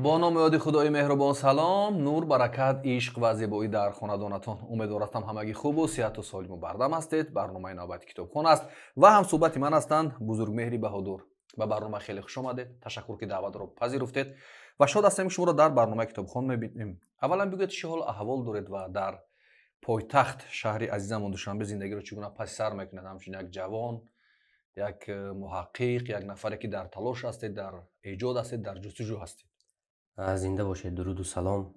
با نام یاد خدای مهربان سلام، نور، برکت، عشق و زیبایی در خانه‌دانتان. امیدوارم همگی خوب و صحت و سالم و بردم هستید. برنامه نوبت کتابخانه است و هم صحبت من هستند بزرگ مهری بهادر. به برنامه خیلی خوش آمدید. تشکر که دعوت را پذیرفتید و شاد هستیم شما را در برنامه کتابخانه می‌بینیم. اولا بگویید چه حال احوال دارید و در پایتخت شهر عزیزمان دوشنبه زندگی را چگونه پس سر میکنید؟ همچنین یک جوان، یک محقق، یک نفری که در تلاش هستید، در ایجاد هستید، در جستجو هستید. زنده باشید. درود و سلام.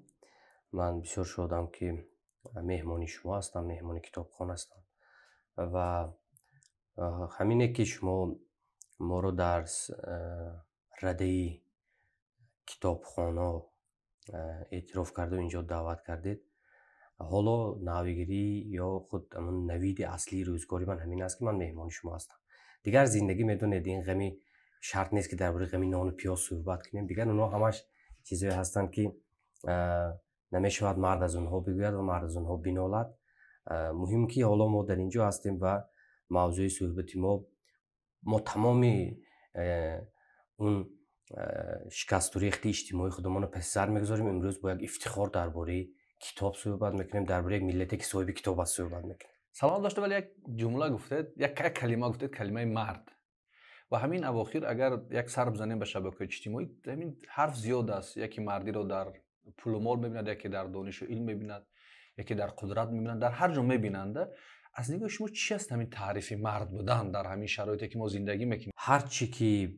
من بسیار شادم که مهمانی شما هستم، مهمانی کتابخانه هستم و همینه که شما ما رو در رده کتابخانه اعتراف کرده و اینجا دعوت کردید. حالا نویگری یا خود همون نوید اصلی روزگاری من همین است که من مهمانی شما هستم. دیگر زندگی میدونید این غمی شرط نیست که درباره غمی نان و پیاز صحبت کنیم. دیگر اونا همش چیزایی هستند که نمیشود مرد از اونها بگوید و مرد از اونها بنالد. مهم که حالا ما در اینجا هستیم و موضوع صحبت ما تمامی اون شکست و ریخت اجتماعی خودمان رو پس سر میگذاریم. امروز با یک افتخار درباره کتاب صحبت میکنیم، درباره یک ملتی که صاحب کتاب است صحبت میکنیم. سلام داشته، ولی یک جمله گفتید، یک کلمه گفتید، کلمه مرد. و همین اواخر اگر یک سر بزنیم به شبکه اجتماعی، همین حرف زیاد است. یکی مردی رو در پول و مال میبیند، یکی در دانش و علم میبیند، یکی در قدرت میبیند، در هر جا میبینند. از نگاه شما چی است همین تعریف مرد بودن در همین شرایطی که ما زندگی میکنیم؟ هر چی که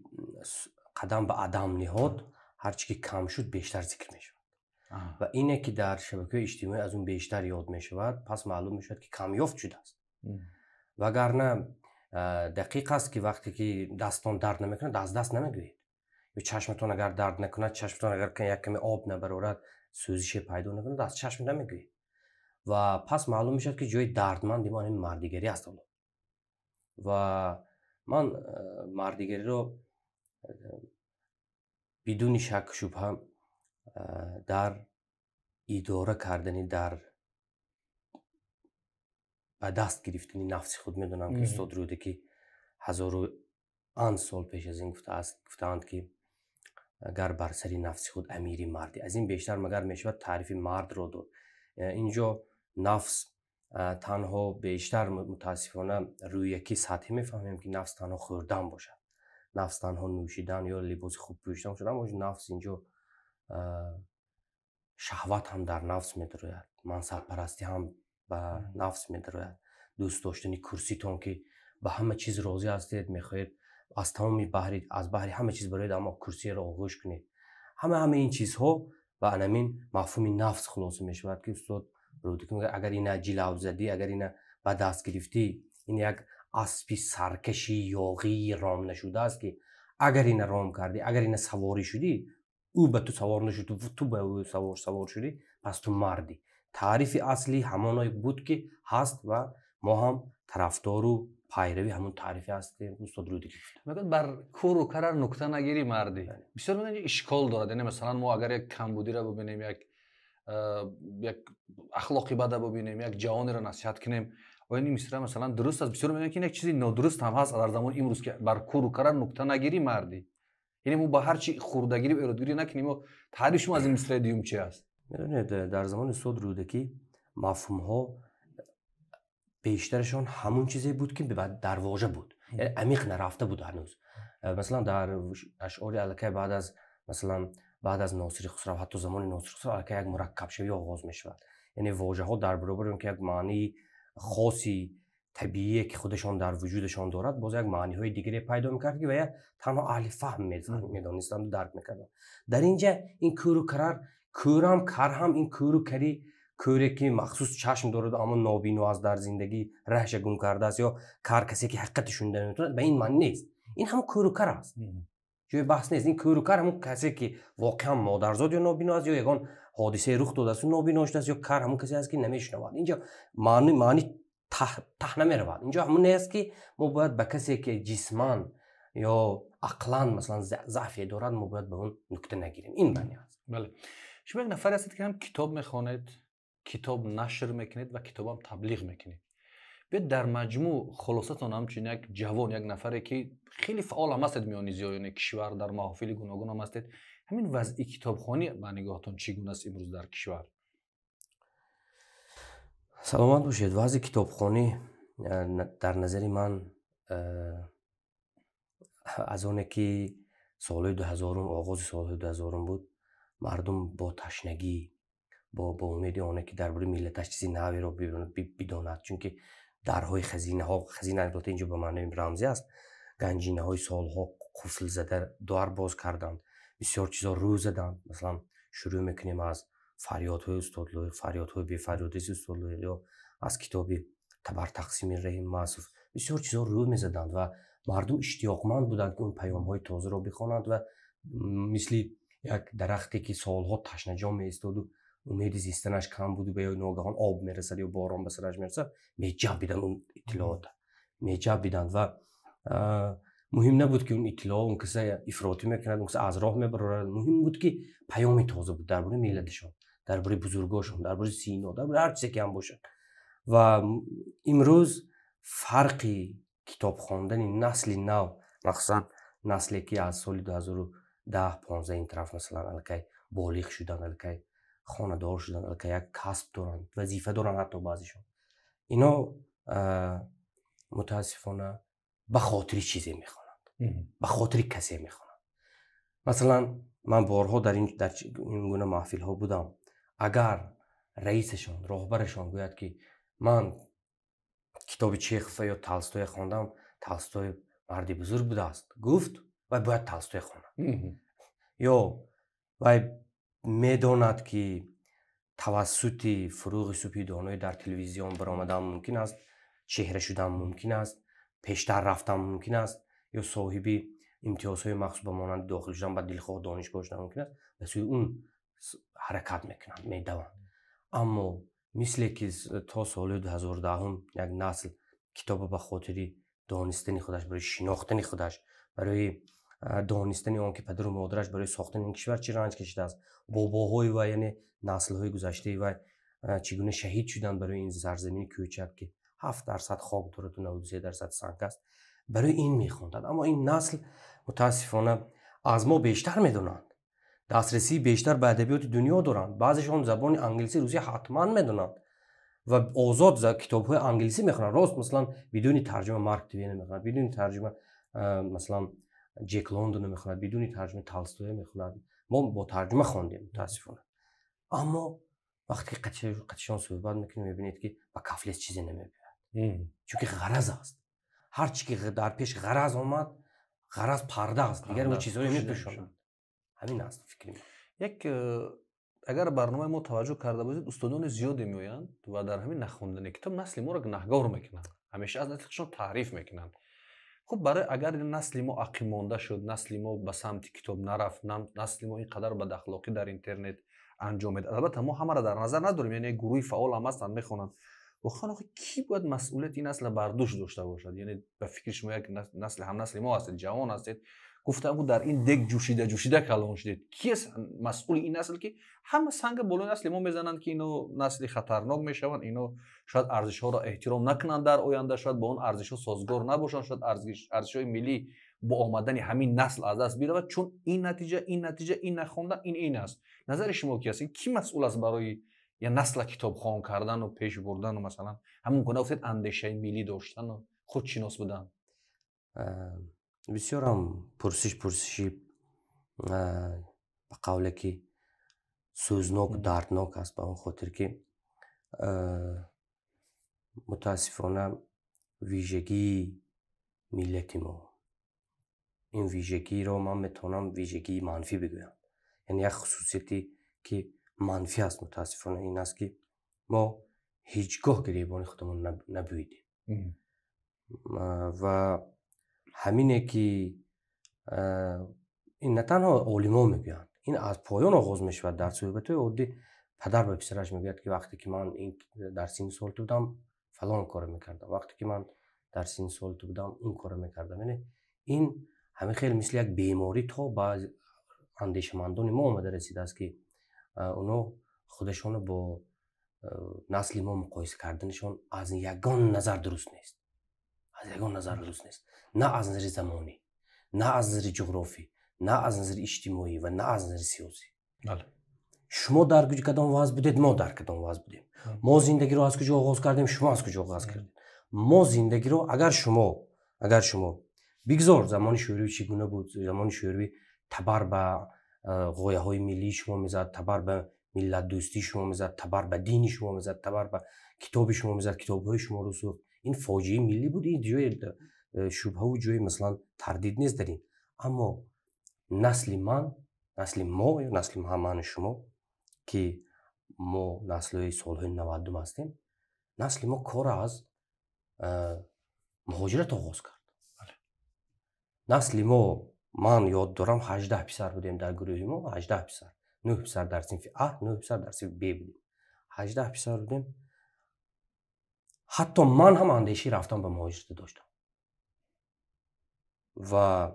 قدم به عدم نهاد، هر چی که کم شد بیشتر ذکر میشود و اینه که در شبکه اجتماعی از اون بیشتر یاد میشود، پس معلوم میشود که کمیافت شده است. وگرنه دقیق است که وقتی که دستان درد نمیکنه دست نمیگویید، یا چشمتون اگر درد نکنه، چشمتون اگر یک کمی آب نبرورد سوزش پیدا نکنه، دست چشم نمیگویید و پس معلوم میشد که جای دردمند ما این مردیگری است. و من مردیگری رو بدون شک و شبهه در اداره کردنی، در به دست گرفتنی نفس خود میدونم که استاد رودکی هزارو آن سال پیش از این گفتند که اگر بر سری نفس خود امیری مردی، از این بیشتر مگر میشود تعریف مرد رو داد. اینجا نفس تنها بیشتر متاسفانه روی یکی سطحی میفهمیم که نفس تنها خوردن باشد، نفس تنها نوشیدن یا لباس خوب پوشیدن باشد. اما نفس اینجا شهوت هم در نفس میدروید، منصب پرستی هم به نفس میدروید، دوست داشتنی کرسیتون که به همه چیز راضی هستید، میخواهید از تمامی از بحری همه چیز برید اما کرسی را آغوش کنید. همه این چیزها و همین مفهوم نفس خلاصه میشود که استاد رودکی میگه اگر این جلو زدی، اگر این به دست گرفتی، این یک اسبی سرکشی یاغی رام نشده است که اگر این رام کردی، اگر این سواری شدی، او به تو سوار نشد، تو به او سوار شدی، پس تو مردی. تعریف اصلی همانایی بود که هست و ما هم طرفدار و پیروی همون تعریفی هست که استاد رودکی میگن بر کور و کرر نکته نگیری مردی. بسیار میگن اشکال دارد. یعنی مثلا ما اگر یک کمبودی را ببینیم، یک اخلاقی بد ببینیم، یک جوانی را نصیحت کنیم، و این مصرع مثلا درست است، بسیار میگن که این یک چیزی نادرست هم هست در زمان امروز که بر کور و کرر نکته نگیری مردی. یعنی ما با هر چی خوردگیری و ایرادگیری نکنیم. و تعریف شما از این مصرع دیوم چی است؟ میدونید در زمان استاد رودکی مفهوم ها بیشترشون همون چیزی بود که در واژه بود، یعنی عمیق نرفته بود هنوز. مثلا در اشعار الکه بعد از ناصر خسرو، حتی زمان ناصر خسرو، الکه یک مرکب شوی آغاز میشود. یعنی واژه ها در برابر اون که یک معنی خاصی طبیعی که خودشان در وجودشان دارد، باز یک معنی های دیگری پیدا میکرد که و تنها اهل فهم میدانستند و درک میکردند. در اینجا این کور و کرر، کورم کر هم، این کور و کری، کوری که مخصوص چشم دارد اما نابینا از در زندگی رهش گم کرده است، یا کار کسی که حقیقت شنیده نمیتونه، به این معنی نیست. این هم کور و کر است، جای بحث نیست. این کور و کر همون کسی که واقعا مادرزاد یا نابینا است، یا یگان حادثه رخ داده است و نابینا شده است، یا کر همون کسی است که نمیشنود. اینجا معنی ته نمیرود. اینجا همون نیست که ما باید به کسی که جسمان یا عقلا مثلا ضعفی دارد ما باید به اون نکته نگیریم. این معنی است. بله. شما یک نفر هستید که هم کتاب میخوانید، کتاب نشر میکنید و کتاب هم تبلیغ میکنید. بیاید در مجموع خلاصتون همچنین یک جوان، یک نفری که خیلی فعال هم هستید میان زیایان کشور، در محافل گوناگون هم هستید، همین وضع کتابخوانی به نگاهتون چگونه است امروز در کشور؟ سلامت باشید. وضع کتابخوانی در نظر من از اونه که سال 2000 آغاز سال 2000 بود، مردم با تشنگی با امید آنه که درباره ملتش چیزی نوی رو بداند، چون که درهای خزینه البته اینجا به معنی رمزی است، گنجینه های سالها قفل زده در باز کردند، بسیار چیزا رو زدند. مثلا شروع میکنیم از فریادهای استادلوی، فریادهای بی فریادی استادلوی، یا از کتاب تبر تقسیم رحیم معصوف، بسیار چیزا رو میزدند و مردم اشتیاقمند بودند که اون پیام های تازه رو بخوانند و مثل یک درختی که سالها تشنه جا میایستاد و امید زیستنش کم بود و به ناگهان آب میرسد یا باران به سرش میرسد، میجبیدن اون اطلاعات، میجبیدن و مهم نبود که اون اطلاع اون کسی افراطی میکند، اون کسی از راه میبرد، مهم بود که پیام تازه بود درباره ملتشون، درباره بزرگاشون، درباره سینا، درباره هر چیزی که هم باشه. و امروز فرقی کتاب خواندن نسل نو، مخصوصا نسلی که از سال 2010-15 این طرف مثلا الکی بالغ شدن، الکی خانه‌دار شدن، الکی یک کسب دارن، وظیفه دارن، حتی بعضیشون اینا متاسفانه به خاطر چیزی میخوانند، به خاطر کسی میخوانند. مثلا من بارها در این گونه محفل ها بودم، اگر رئیسشان، راهبرشان گوید که من کتاب چخوف یا تالستوی خواندم، تالستوی مردی بزرگ بوده است، گفت و باید تالستوی خوانم، یا و میداند که توسط فروغ صبحی دانای در تلویزیون برآمدن ممکن است، چهره شدن ممکن است، پیشتر رفتن ممکن است، یا صاحبی امتیازهای مخصوص به مانند داخل شدن به دلخواه دانشگاه شدن ممکن است، به سوی اون حرکت میکنند، میدوند. اما مثل که تا سال 2010 یک نسل کتاب به خاطر دانستن خودش، برای شناختن خودش، برای دانستن آن که پدر و مادرش برای ساختن این کشور چه رنج کشیده است، باباهای و یعنی نسل‌های گذشته و چگونه شهید شدند برای این سرزمین کوچک که 7% خاک دارد و 93% سنگ است، برای این میخواندند. اما این نسل متاسفانه از ما بیشتر میدونند، دسترسی بیشتر به ادبیات دنیا دارند، بعضیشون زبان انگلیسی روسی حتما میدونند و آزاد کتاب‌های انگلیسی میخونند. راست مثلا بدون ترجمه مارک توین میخونند، بدون ترجمه مثلا جک لندن میخونند، بدون ترجمه تالستوی میخونند. ما با ترجمه خواندیم متاسفانه. اما وقتی قطعشان صحبت میکنیم میبینید که با کفلس چیزی نمیبینند، چون که غرض است. هر چی که در پیش غرض آمد، غرض پرده است، دیگر اون چیزایی میپوشانند. همین است فکر من. یک اگر برنامه ما توجه کرده باشید، استادان زیادی میآیند و در همین نخوندن کتاب نسل ما را گناهگار میکنند، همیشه از نسلشون تعریف میکنند. خب برای اگر نسل ما عقیم مانده شد، نسل ما به سمت کتاب نرفت، نسل ما اینقدر بد اخلاقی در اینترنت انجام میده، البته ما همه را در نظر نداریم، یعنی گروه فعال هم هستند میخونند، واقعا کی باید مسئولیت این نسل بر دوش داشته باشد؟ یعنی به فکر شما یک نسل هم نسل ما هستید، جوان هستید، گفتم در این دگ جوشیده کلان شدید، کی است مسئول این نسل که همه سنگ بالای نسل ما میزنند که اینو نسل خطرناک میشوند، اینو شاید ارزش ها را احترام نکنند، در آینده شاید با اون ارزش ها سازگار نباشند، شاید ارزش های ملی با آمدن همین نسل از دست برود، چون این نتیجه این نخوندن این است. نظر شما کی مسئول است برای یا نسل کتابخوان کردن و پیش بردن و مثلا همون گونه گفتید اندیشه ملی داشتن و خودشناس بودن؟ بسیار هم پرسشی به قوله که سوزناک و دردناک است، به اون خاطر که متاسفانه ویژگی ملت ما، این ویژگی رو من میتونم ویژگی منفی بگویم، یعنی یک خصوصیتی که منفی است متاسفانه این است که ما هیچگاه گریبان خودمون نبویدیم و همینه که این نه تنها علما میگن، این از پایان آغاز میشه. در صحبت عادی پدر به پسرش میگه که وقتی که من این در سین سال بودم فلان کار میکردم، وقتی که من در سین سال بودم اون کار میکردم. یعنی این همه خیلی مثل یک بیماری تا با اندیشمندان ما اومده رسیده است که اونا خودشون با نسل ما مقایسه کردنشون از یگان نظر درست نیست، نه از نظر زمانی، نه از نظر جغرافی، نه از نظر اجتماعی و نه از نظر سیاسی. بله. شما در کدام وضع بودید، ما در کدام وضع بودیم. ما زندگی رو از کجا آغاز کردیم، شما از کجا آغاز کردید. ما زندگی رو اگر شما بگذار زمان شوروی چگونه بود، زمان شوروی تبر به غایه های ملی شما میزد، تبر به ملت دوستی شما میزد، تبر به دین شما میزد، تبر به کتاب شما میزد، کتاب های شما رو سوخت. این فاجعه ملی بود. این جای شبهه و جای مثلا تردید نیست در این. اما نسل ما یا نسل من شما که ما نسل سالهای 90 هستیم، نسل ما کار از مهاجرت آغاز کرد. نسل ما، من یاد دارم 18 پسر بودیم در گروه ما، 18 پسر، 9 پسر در صنف A، 9 پسر در صنف B بودیم. 18 پسر بودیم. حتی من هم اندیشه رفتم به مهاجرت داشتم و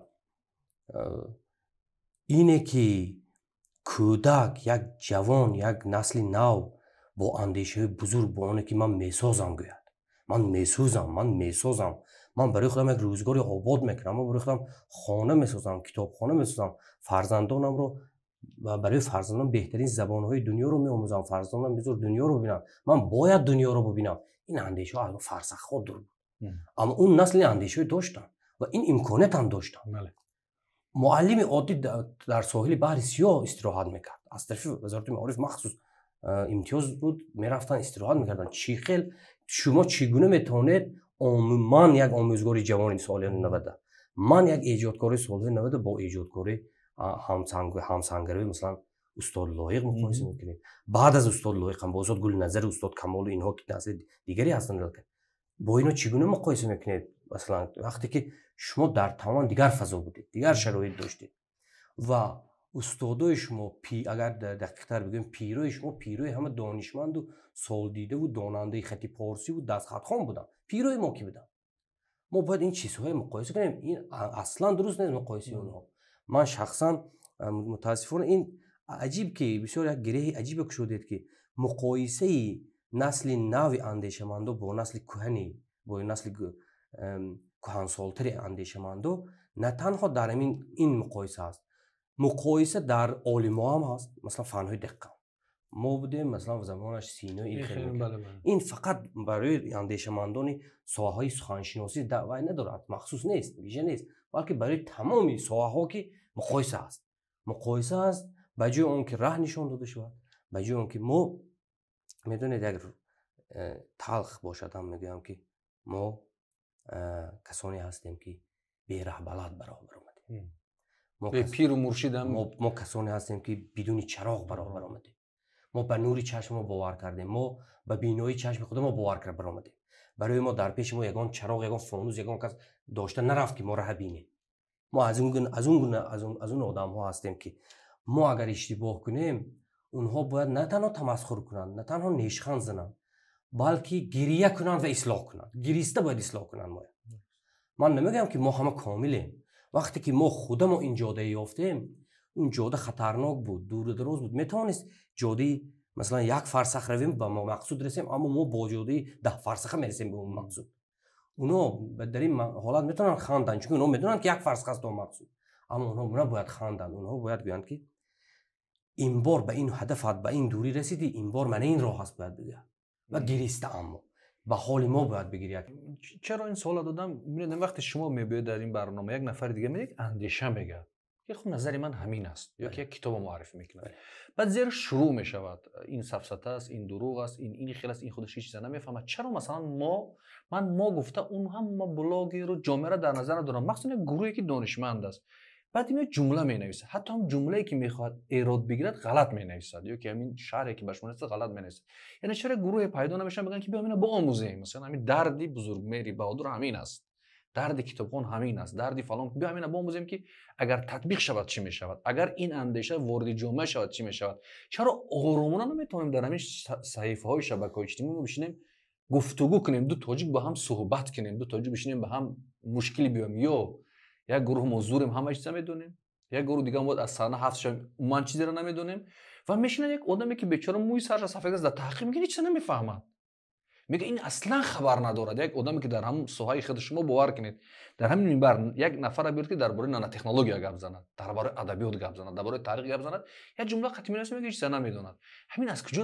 اینه که کودک، یک جوان، یک نسل نو با اندیشه بزرگ با اونه که من میسازم گوید، من برای خودم یک روزگاری آباد میکنم، من برای خودم خانه میسازم، کتابخانه میسازم، فرزندانم رو و برای فرزندانم بهترین زبانهای دنیا رو میآموزم، فرزندانم بذار دنیا رو ببینم، من باید دنیا رو ببینم. این اندیشه ها از فرسخ خود دور بود. اما اون نسل اندیشه داشتن و این امکانات هم داشتن. معلم عادی در ساحل بحر سیاه استراحت میکرد، از طرف وزارت معارف مخصوص امتیاز بود، میرفتن استراحت میکردن. چیخل شما چگونه میتونید من یک آموزگار جوان سالهای 90، من یک ایجادکار سالهای 90 با ایجادکار همسنگری مثلا استاد لایق مقایسه میکنید. بعد از استاد لایق هم با استاد گل نظر، استاد کمال و اینها که نظر دیگری هستن، با اینا چگونه مقایسه میکنید؟ مثلا وقتی که شما در تمام دیگر فضا بودید، دیگر شرایط داشتید و استادای شما اگر دقیق‌تر بگیم پیروی شما پیروی همه دانشمند و سال دیده و داننده خط پارسی و دست خط خوان بودن، پیروی ما کی بودن؟ ما باید این چیزهای مقایسه کنیم. این اصلا درست نیست مقایسه اونها. من شخصا متاسفانه این عجیب که بسیار یک گره عجیب شدید که مقایسه نسل نو اندیشمندو با نسل کهنی، با نسل کهنسالتر اندیشمندو نه تنها در این مقایسه است، مقایسه در عالم‌ها هم هست. مثلا فن‌های دقیق ما بودیم، مثلا زمانش سینا این خیلی این فقط برای اندیشمندان ساحه‌های سخنشناسی دعوی ندارد، مخصوص نیست، ویژه نیست، بلکه برای تمامی ساحه‌ها که مقایسه است به جای اون که راه نشان داده شود، به جای اون که ما میدونید اگر تلخ باشد هم میگم که ما کسانی هستیم که بی راه بلد برابر آمدیم، به پیر و مرشد هم ما کسانی هستیم که بدون چراغ برابر آمدیم، ما به نور چشم ما باور کردیم، ما به بینایی چشم خود ما باور کرد برآمدیم. برای ما در پیش ما یگان چراغ، یگان فانوس، یگان کس داشته نرفت که ما راه بینیم. ما از اون آدم ها هستیم که ما اگر اشتباه کنیم اونها باید نه تنها تمسخر کنند، نه تنها نیشخند زنند، بلکه گریه کنند و اصلاح کنند. گریسته باید اصلاح کنند. من نمیگم که ما همه کاملیم. وقتی که ما خودمون این جاده یافتیم، اون جاده خطرناک بود، دور و دراز بود، میتونست جاده مثلا 1 فرسخ رویم به ما مقصود رسیم، اما ما با جاده 10 فرسخ میرسیم به اون مقصود. اونا در این حالت میتونن خواندن، چون اونا میدونن که 1 فرسخ است اون مقصود، اما اونا باید خواندن، اونا باید بگن که این بار به این هدفت به این دوری رسیدی، این بار من این راه است باید بگم و گریسته، اما به حال ما باید بگیرید. چرا این سوال دادم؟ ببینید وقتی شما میبینید در این برنامه یک نفر دیگه میگه اندیشه میگه که خب نظر من همین است، یا که یک کتاب معرفی میکنه، بعد زیر شروع میشود این سفسطه است، این دروغ است، این خیلی است، این خودش هیچ چیز نمیفهمه. چرا مثلا ما گفته اون هم ما بلاگی رو جامعه را در نظر ندارم، مخصوصا گروهی که دانشمند است، بعد این جمله می نویسه، حتی هم جمله‌ای که میخواد ایراد بگیرد غلط می نویسد، یا که همین شرحی که بهش مناسب غلط می نویسد. یعنی چرا گروه پیدا نمیشن بگن که بیا اینا با آموزیم، مثلا همین دردی بزرگمهری بهادر همین است، درد کتابخوان همین است، دردی فلان، بیا اینا با آموزیم که اگر تطبیق شود چی میشود، اگر این اندیشه وارد جامعه شود چی میشود. چرا آرامانه نمیتونیم در همین صحیفه‌های شبکه‌های اجتماعی بشینیم گفتگو کنیم، دو تاجیک با هم صحبت کنیم، دو تاجیک بشینیم با هم مشکلی بیام، یا یک گروه موضوعیم همه چیزا میدونیم، یک گروه دیگه بود از صحنه حذف شویم من چیزی رو نمیدونیم، و میشینه یک آدمی که بیچاره موی سرش سفید است در تحقیق میگه هیچ چیز نمیفهمه. میگه این اصلا خبر ندارد. یک آدمی که در هم سوهای خود شما باور کنید در همین منبر یک نفر بیارید که درباره نانو تکنولوژی گپ زند، درباره ادبیات گپ زند، درباره تاریخ گپ زند، یا جمله قطعی میرسه میگه هیچ نمیدوند. همین از کجا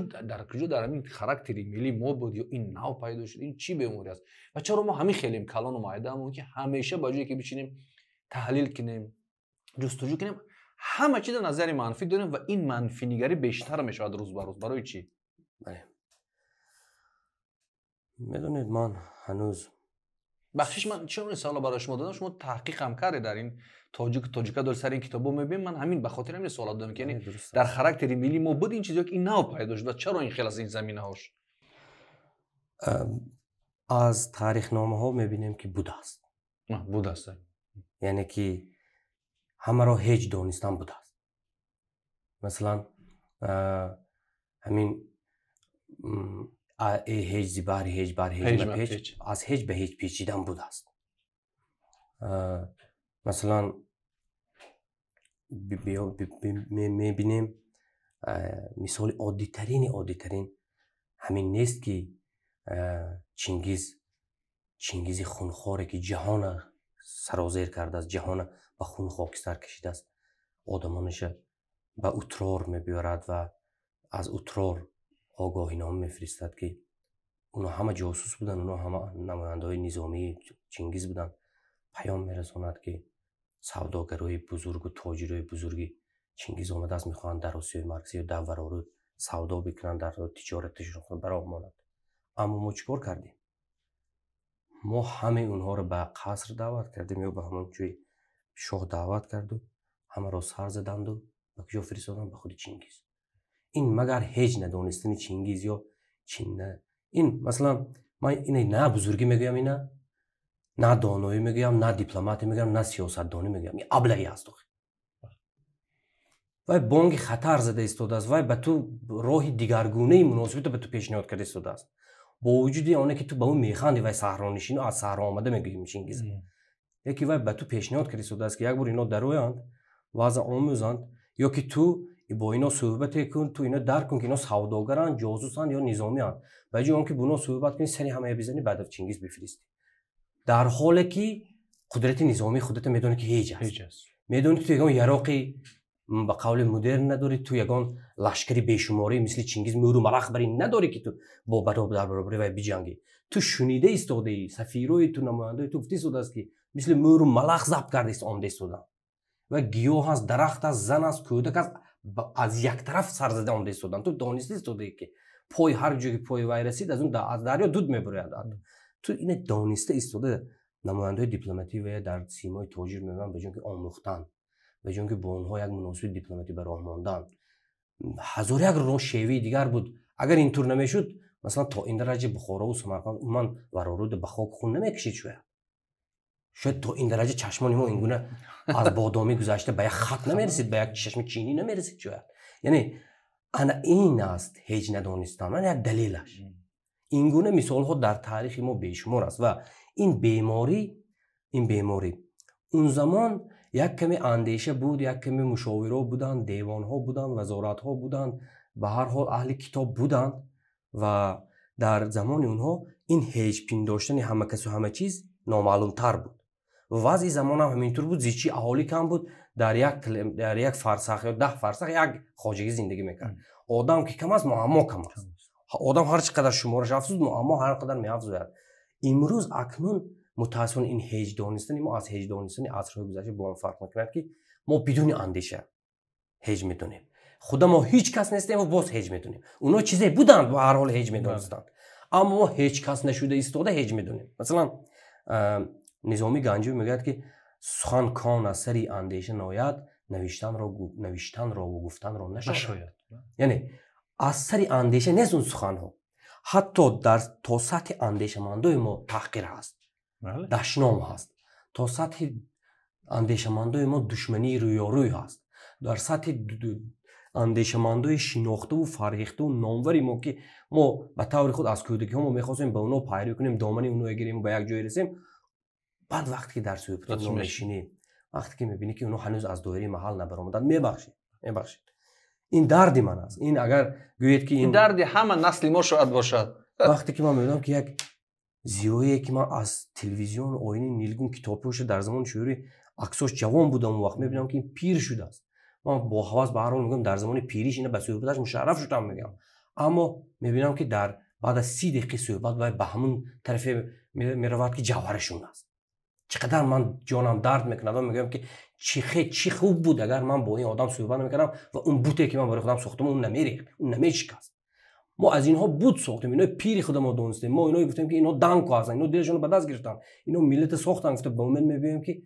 در همین خاراکتری ملی ما بود یا این نو پیدا شد؟ این چی بیماری است؟ و چرا ما همین خیلیم کلان و معدهمون که همیشه با جایی که بچینیم تحلیل کنیم، جستجو کنیم، همه چیز نظر منفی داریم و این منفی نگری بیشتر میشه روز به روز. برای چی؟ میدونید من هنوز بخشش من چون سوال برای شما دادم، شما تحقیق هم کردید در این تاجیکا دور سر این کتابو میبینم. من همین به خاطر همین سوالات دادم که یعنی در خاراکتر ملی ما بود این چیزی که این نو پیدا شد و چرا این خیلی از این زمینه هاش از تاریخ نامه ها میبینیم که بوده است. بوده است، یعنی که همه را هیچ دانستن بوده است. مثلا همین هیچ زیبار هیچ بار هیچ از هیچ به هیچ پیچیدن بوده است. مثلا میبینیم مثال عادی ترین همین نیست که چنگیز خونخواره که جهان سرازیر کرده است، جهان به خون خاکستر کشیده است، آدمانش به اوترار میبیارد و از اوترار آگاهی نامه میفرستد که اونا همه جاسوس بودن، اونا همه نماینده‌های نظامی چنگیز بودن. پیام میرساند که سوداگرای بزرگ و تاجرای بزرگی چنگیز آمده است، میخواهند در آسیای مرکزی و دورارو سودا بکنن، در تجارتشون کنن برای امانت. اما ما چیکار کردیم؟ ما همه اونها رو به قصر دعوت کردیم یا به همون جای شاه دعوت کردیم، همه را سر زدند و به کجا فرستادن؟ به خود چنگیز. این مگر هیچ ندانستنی چنگیز یا چین نه؟ این مثلا من این نه بزرگی میگم، اینا نه دانایی میگم، نه دیپلماتی میگم، نه سیاستدانی میگم، این ابلهی است. وای بانگ خطر زده ایستاده است، وای به تو راه دیگرگونه مناسبت به تو پیشنهاد کرده ایستاده است، با وجود آنه که تو به اون میخندی وای صحرانشین و از صحرا آمده میگیم چنگیز. یکی وای به تو پیشنهاد کرده ایستاده است که یک بار اینا درویند وضع آموزند یا که تو با اینا صحبت کن، تو اینا درک کن که اینا سوداگرن، جاسوسن یا نظامیان، به جای اون که بونا صحبت کنی سری همه بزنی بعد چنگیز بفرستی، در حالی که قدرت نظامی خودت میدونی که هیچ است. میدونی که تو یگان یراقی به قول مدرن نداری، تو یگان لشکری بیشماری مثل چنگیز میرو ملخ بری نداری که تو با برابری و بجنگی. تو شنیده ایستاده ای، سفیرای تو نماینده تو گفتی است که مثل میرو ملخ ضبط کرده است آمده ایستادن و گیاه است، درخت است، زن است، کودک است، از یک طرف سر زده آمده ایستادن. تو دانستی ایستاده که پای هر جایی پای وای رسید از اون از دریا دود میبرد. تو این دانسته ایستاده نماینده دیپلماتی و در سیمای تاجر میبینن به جای که آموختن، به جای که با اونها یک مناسبت دیپلماتی به راه ماندن. هزار یک راه شیوه دیگر بود. اگر اینطور نمیشد مثلا تا این درجه بخارا و سمرقند من ورارود به خاک خون نمیکشید. شاید تا این درجه چشمان ما اینگونه از بادامی گذشته به یک خط نمیرسید، به یک چشم چینی نمیرسید. شاید یعنی انا این است هیچ ندانستن، من یک دلیلش. اینگونه مثال ها در تاریخ ما بیشمار است و این بیماری اون زمان یک کمی اندیشه بود، یک کمی مشاوره بودن، دیوان ها بودن، وزارت ها بودن، به هر حال اهل کتاب بودن و در زمان اونها این هیچ پین داشتن همه کس و همه چیز نامعلوم تر بود. و وضع زمان هم همینطور بود، زیچی اهالی کم بود، در یک فرسخ یا 10 فرسخ یک خواجگی زندگی میکرد. آدم که کم است معما کم است. آدم هر چقدر شمارش افزود معما هر قدر میافزاید. امروز اکنون متاسفانه این هیچ دانستنی ما از هیچ دانستنی عصرهای گذشته با هم فرق میکند که ما بدون اندیشه هیچ میدونیم. خدا ما هیچ کس نیستیم و باز هیچ میدونیم. اونا چیزی بودند و هر حال هیچ میدونستند، اما ما هیچ کس نشده ایستاده هیچ میدونیم. مثلا نظامی گنجی میگه که سخن کان از سری اندیشه ناید، نوشتن را و گفتن را نشاید. یعنی از سری اندیشه نیست اون سخن ها، حتی در تا سطح اندیشمندای ما تحقیر هست، دشنام هست. تا سطح اندیشمندای ما دشمنی رویاروی هست. در سطح اندیشمندای شناخته و فرهیخته و ناموری ما که ما به طور خود از کودکی ما میخواستیم به اونا پیروی کنیم، دامن اونا بگیریم و به یک جای رسیم. بعد وقتی که در صحبت اونا میشینی، وقتی که میبینی که اونا هنوز از دایره محل نبرآمدن، میبخشید. این درد من است. این اگر گویید که این درد همه نسل ما شاید باشد، وقتی که من میبینم که یک زیویی که من از تلویزیون آینه نیلگون کتابش در زمان شوری عکسش جوان بودم اون وقت میبینم که این پیر شده است. من با حواس به هر حال میگم در زمان پیریش اینا به صحبتش مشرف شدم میگم، اما میبینم که در بعد از 30 دقیقه صحبت به همون طرف میرود که جوهرشون است. چقدر من جانم درد میکنه و میگم که چی خوب بود اگر من با این آدم صحبت میکردم و اون بوته که من برای خودم ساختم اون نمیریخت، اون نمیشکست. ما از اینها بود ساختیم، اینا پیری خود ما دونستیم، ما اینا گفتیم که اینا دنگ هستن، اینا دلشون رو به دست گرفتن، اینا ملت ساختن. گفتم به من میبینیم که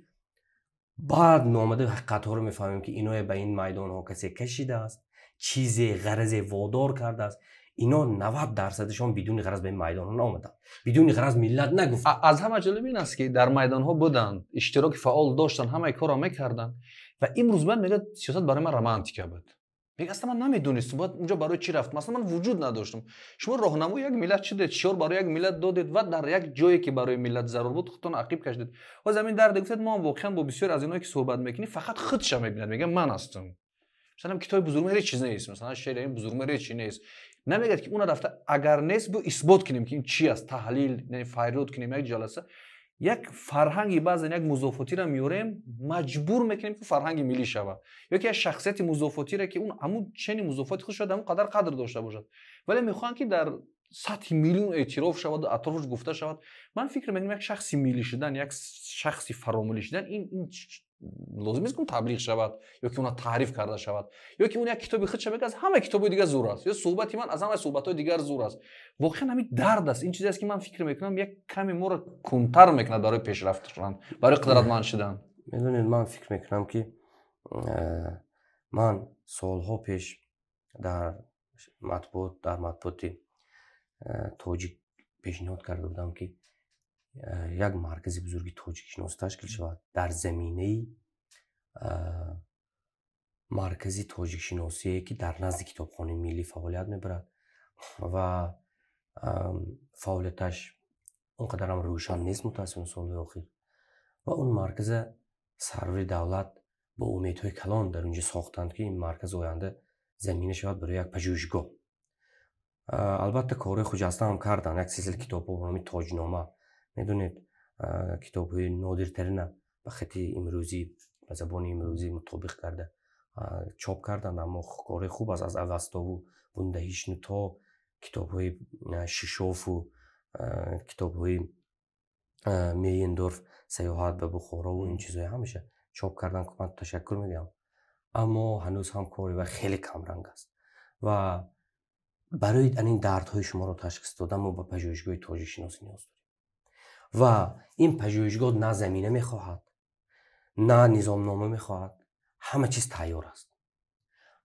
بعد نامده حقیقت ها رو میفهمیم که اینا به این میدان ها کسی کشیده است، چیزی غرض وادار کرده است. اینا 90%شون بدون غرض به این میدان ها نآمدن، بدون غرض ملت نگفت. از همه جالب این است که در میدان ها بودن، اشتراک فعال داشتن، همه کارا میکردن و امروز من میگه سیاست برای من رمانتیکه بود. میگه اصلا من نمیدونستم بعد اونجا برای چی رفتم، مثلا من وجود نداشتم. شما راهنمای یک ملت چی دید، شعار برای یک ملت دادید و در یک جایی که برای ملت ضرور بود خودتون عقیب کشیدید. و زمین درد گفتید ما واقعا با بسیار از اینایی که صحبت میکنی فقط خودش میبیند، میگه من هستم. مثلا کتاب بزرگمهر چیز نیست، مثلا شعر این بزرگمهر چی نیست. نمیگه که اون رفته اگر نیست بو اثبات کنیم که این چی است، تحلیل یعنی فایرود کنیم یک جلسه یک فرهنگی بعضی یک مضافاتی را میوریم مجبور میکنیم که فرهنگ ملی شود، یا که شخصیت مضافاتی را که اون همون چنین مضافاتی خود شده همون قدر داشته باشد، ولی میخوان که در سطح میلیون اعتراف شود و اطرافش گفته شود. من فکر میکنم یک شخصی ملی شدن، یک شخصی فراملی شدن این لازم نیست که تبلیغ شود یا که اون تعریف کرده شود یا که اون یک کتابی خود شود از همه کتابای دیگه زور است یا صحبتی من از همه صحبت‌های دیگر زور است. واقعا همین درد است. این چیزی است که من فکر میکنم یک کمی ما رو کنتر میکنه برای پیشرفت شدن، برای قدرتمند شدن. میدونید من فکر میکنم که من سالها پیش در مطبوعات تاجیک پیشنهاد کرده بودم که یک مرکز بزرگی تاجیک شناسی تشکیل شود در زمینه مرکزی تاجیک شناسی که در نزد کتابخانه ملی فعالیت میبرد و فعالیتش اونقدر هم روشن نیست متاسفانه سال اخیر، و اون مرکز سرور دولت با امیدهای کلان در اونجا ساختند که این مرکز آینده زمینه شود برای یک پژوهشگاه. البته کارهای خجسته هم کردن، یک سلسله کتاب‌ها به نام تاجنامه، میدونید کتاب‌های نادرترین به خط امروزی به زبان امروزی مطابق کرده چاپ کردند، اما کارهای خوب از اوستا و بندهیشن تا کتاب‌های شیشوف و کتاب‌های میندورف سیاحت به بخارا و این چیزهای همیشه چاپ کردن که من تشکر میگم، اما هنوز هم کاری و خیلی کم رنگ است و برای این دردهای شما رو تشخیص دادن ما به پژوهشگاه تاجیک شناسی نیاز داریم و این پژوهشگاه نه زمینه میخواهد نه نظامنامه میخواهد، همه چیز تیار است.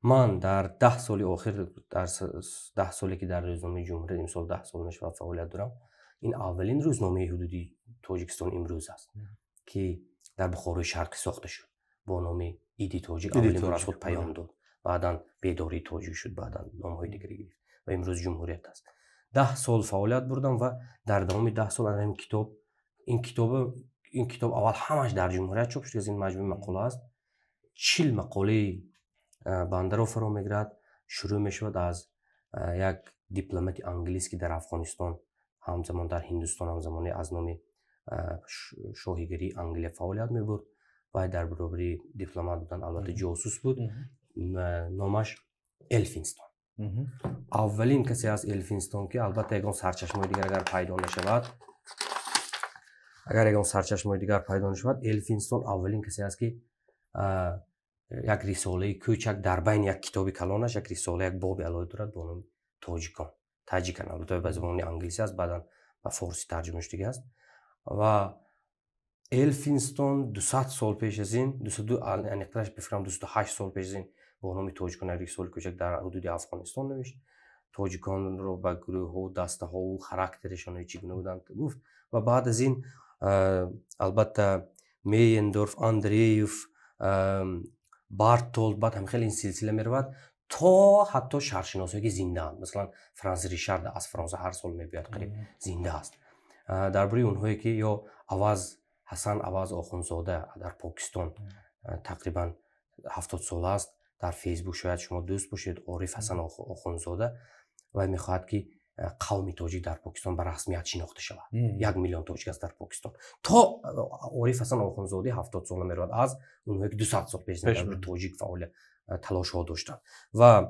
من در 10 سال اخیر، در 10 سالی که در روزنامه جمهوریت امسال 10 سال میشه فعالیت دارم، این اولین روزنامه حدودی تاجیکستان امروز است که در بخارای شرقی ساخته شد با نام ایدی تاجیک. اولین بار از خود پیام داد، بعداً بیداری تاجیک شد، بعداً نام‌های دیگری گرفت و امروز جمهوریت است. 10 سال فعالیت بردم و در دام 10 سال این کتاب اول همش در جمهوریت چاپ شد. از این مجموعه مقاله است 40 مقاله بنده را فرا میگیرد. شروع میشود از یک دیپلمات انگلیس که در افغانستان همزمان در هندوستان همزمان از نام شاهیگری انگلیس فعالیت میبرد و در برابری دیپلمات بودن، البته جاسوس بود. نامش الفینستون. اولین کسی از الفینستون که البته یگان سرچشمه دیگر اگر پیدا نشود، الفینستون اولین کسی است که یک رساله کوچک در بین یک کتاب کلانش یک رساله یک باب علاوه دارد با نام تاجیکان البته به زبان انگلیسی است، بعدا به فارسی ترجمه شده است. و الفینستون 200 سال پیش از این 208 سال پیش از این با نام تاجیکان رساله کوچک در حدود افغانستان نوشت. تاجیکان رو به گروه ها، دسته ها و خاراکترشان چگونه بودند گفت و بعد از این البته میندورف، آندریوف، بارتولد، بعد هم خیلی این سلسله میرود تا حتی شهرشناسایی که زنده اند، مثلا فرانس ریشارد از فرانسه هر سال میبیاد قریب زنده است. درباره اونهایی که یا حسن عوض آخونزاده در پاکستان تقریبا 70 ساله است، در فیسبوک شاید شما دوست باشید، عارف حسن آخونزاده، و میخواهد که قومی تاجیک در پاکستان به رسمیت شناخته شود. 1 میلیون تاجیک است در پاکستان. تا عارف حسن آخوندزاده 70 ساله میرود از اونهایی که 200 سال پیش در تاجیک فعال تلاش ها داشتند و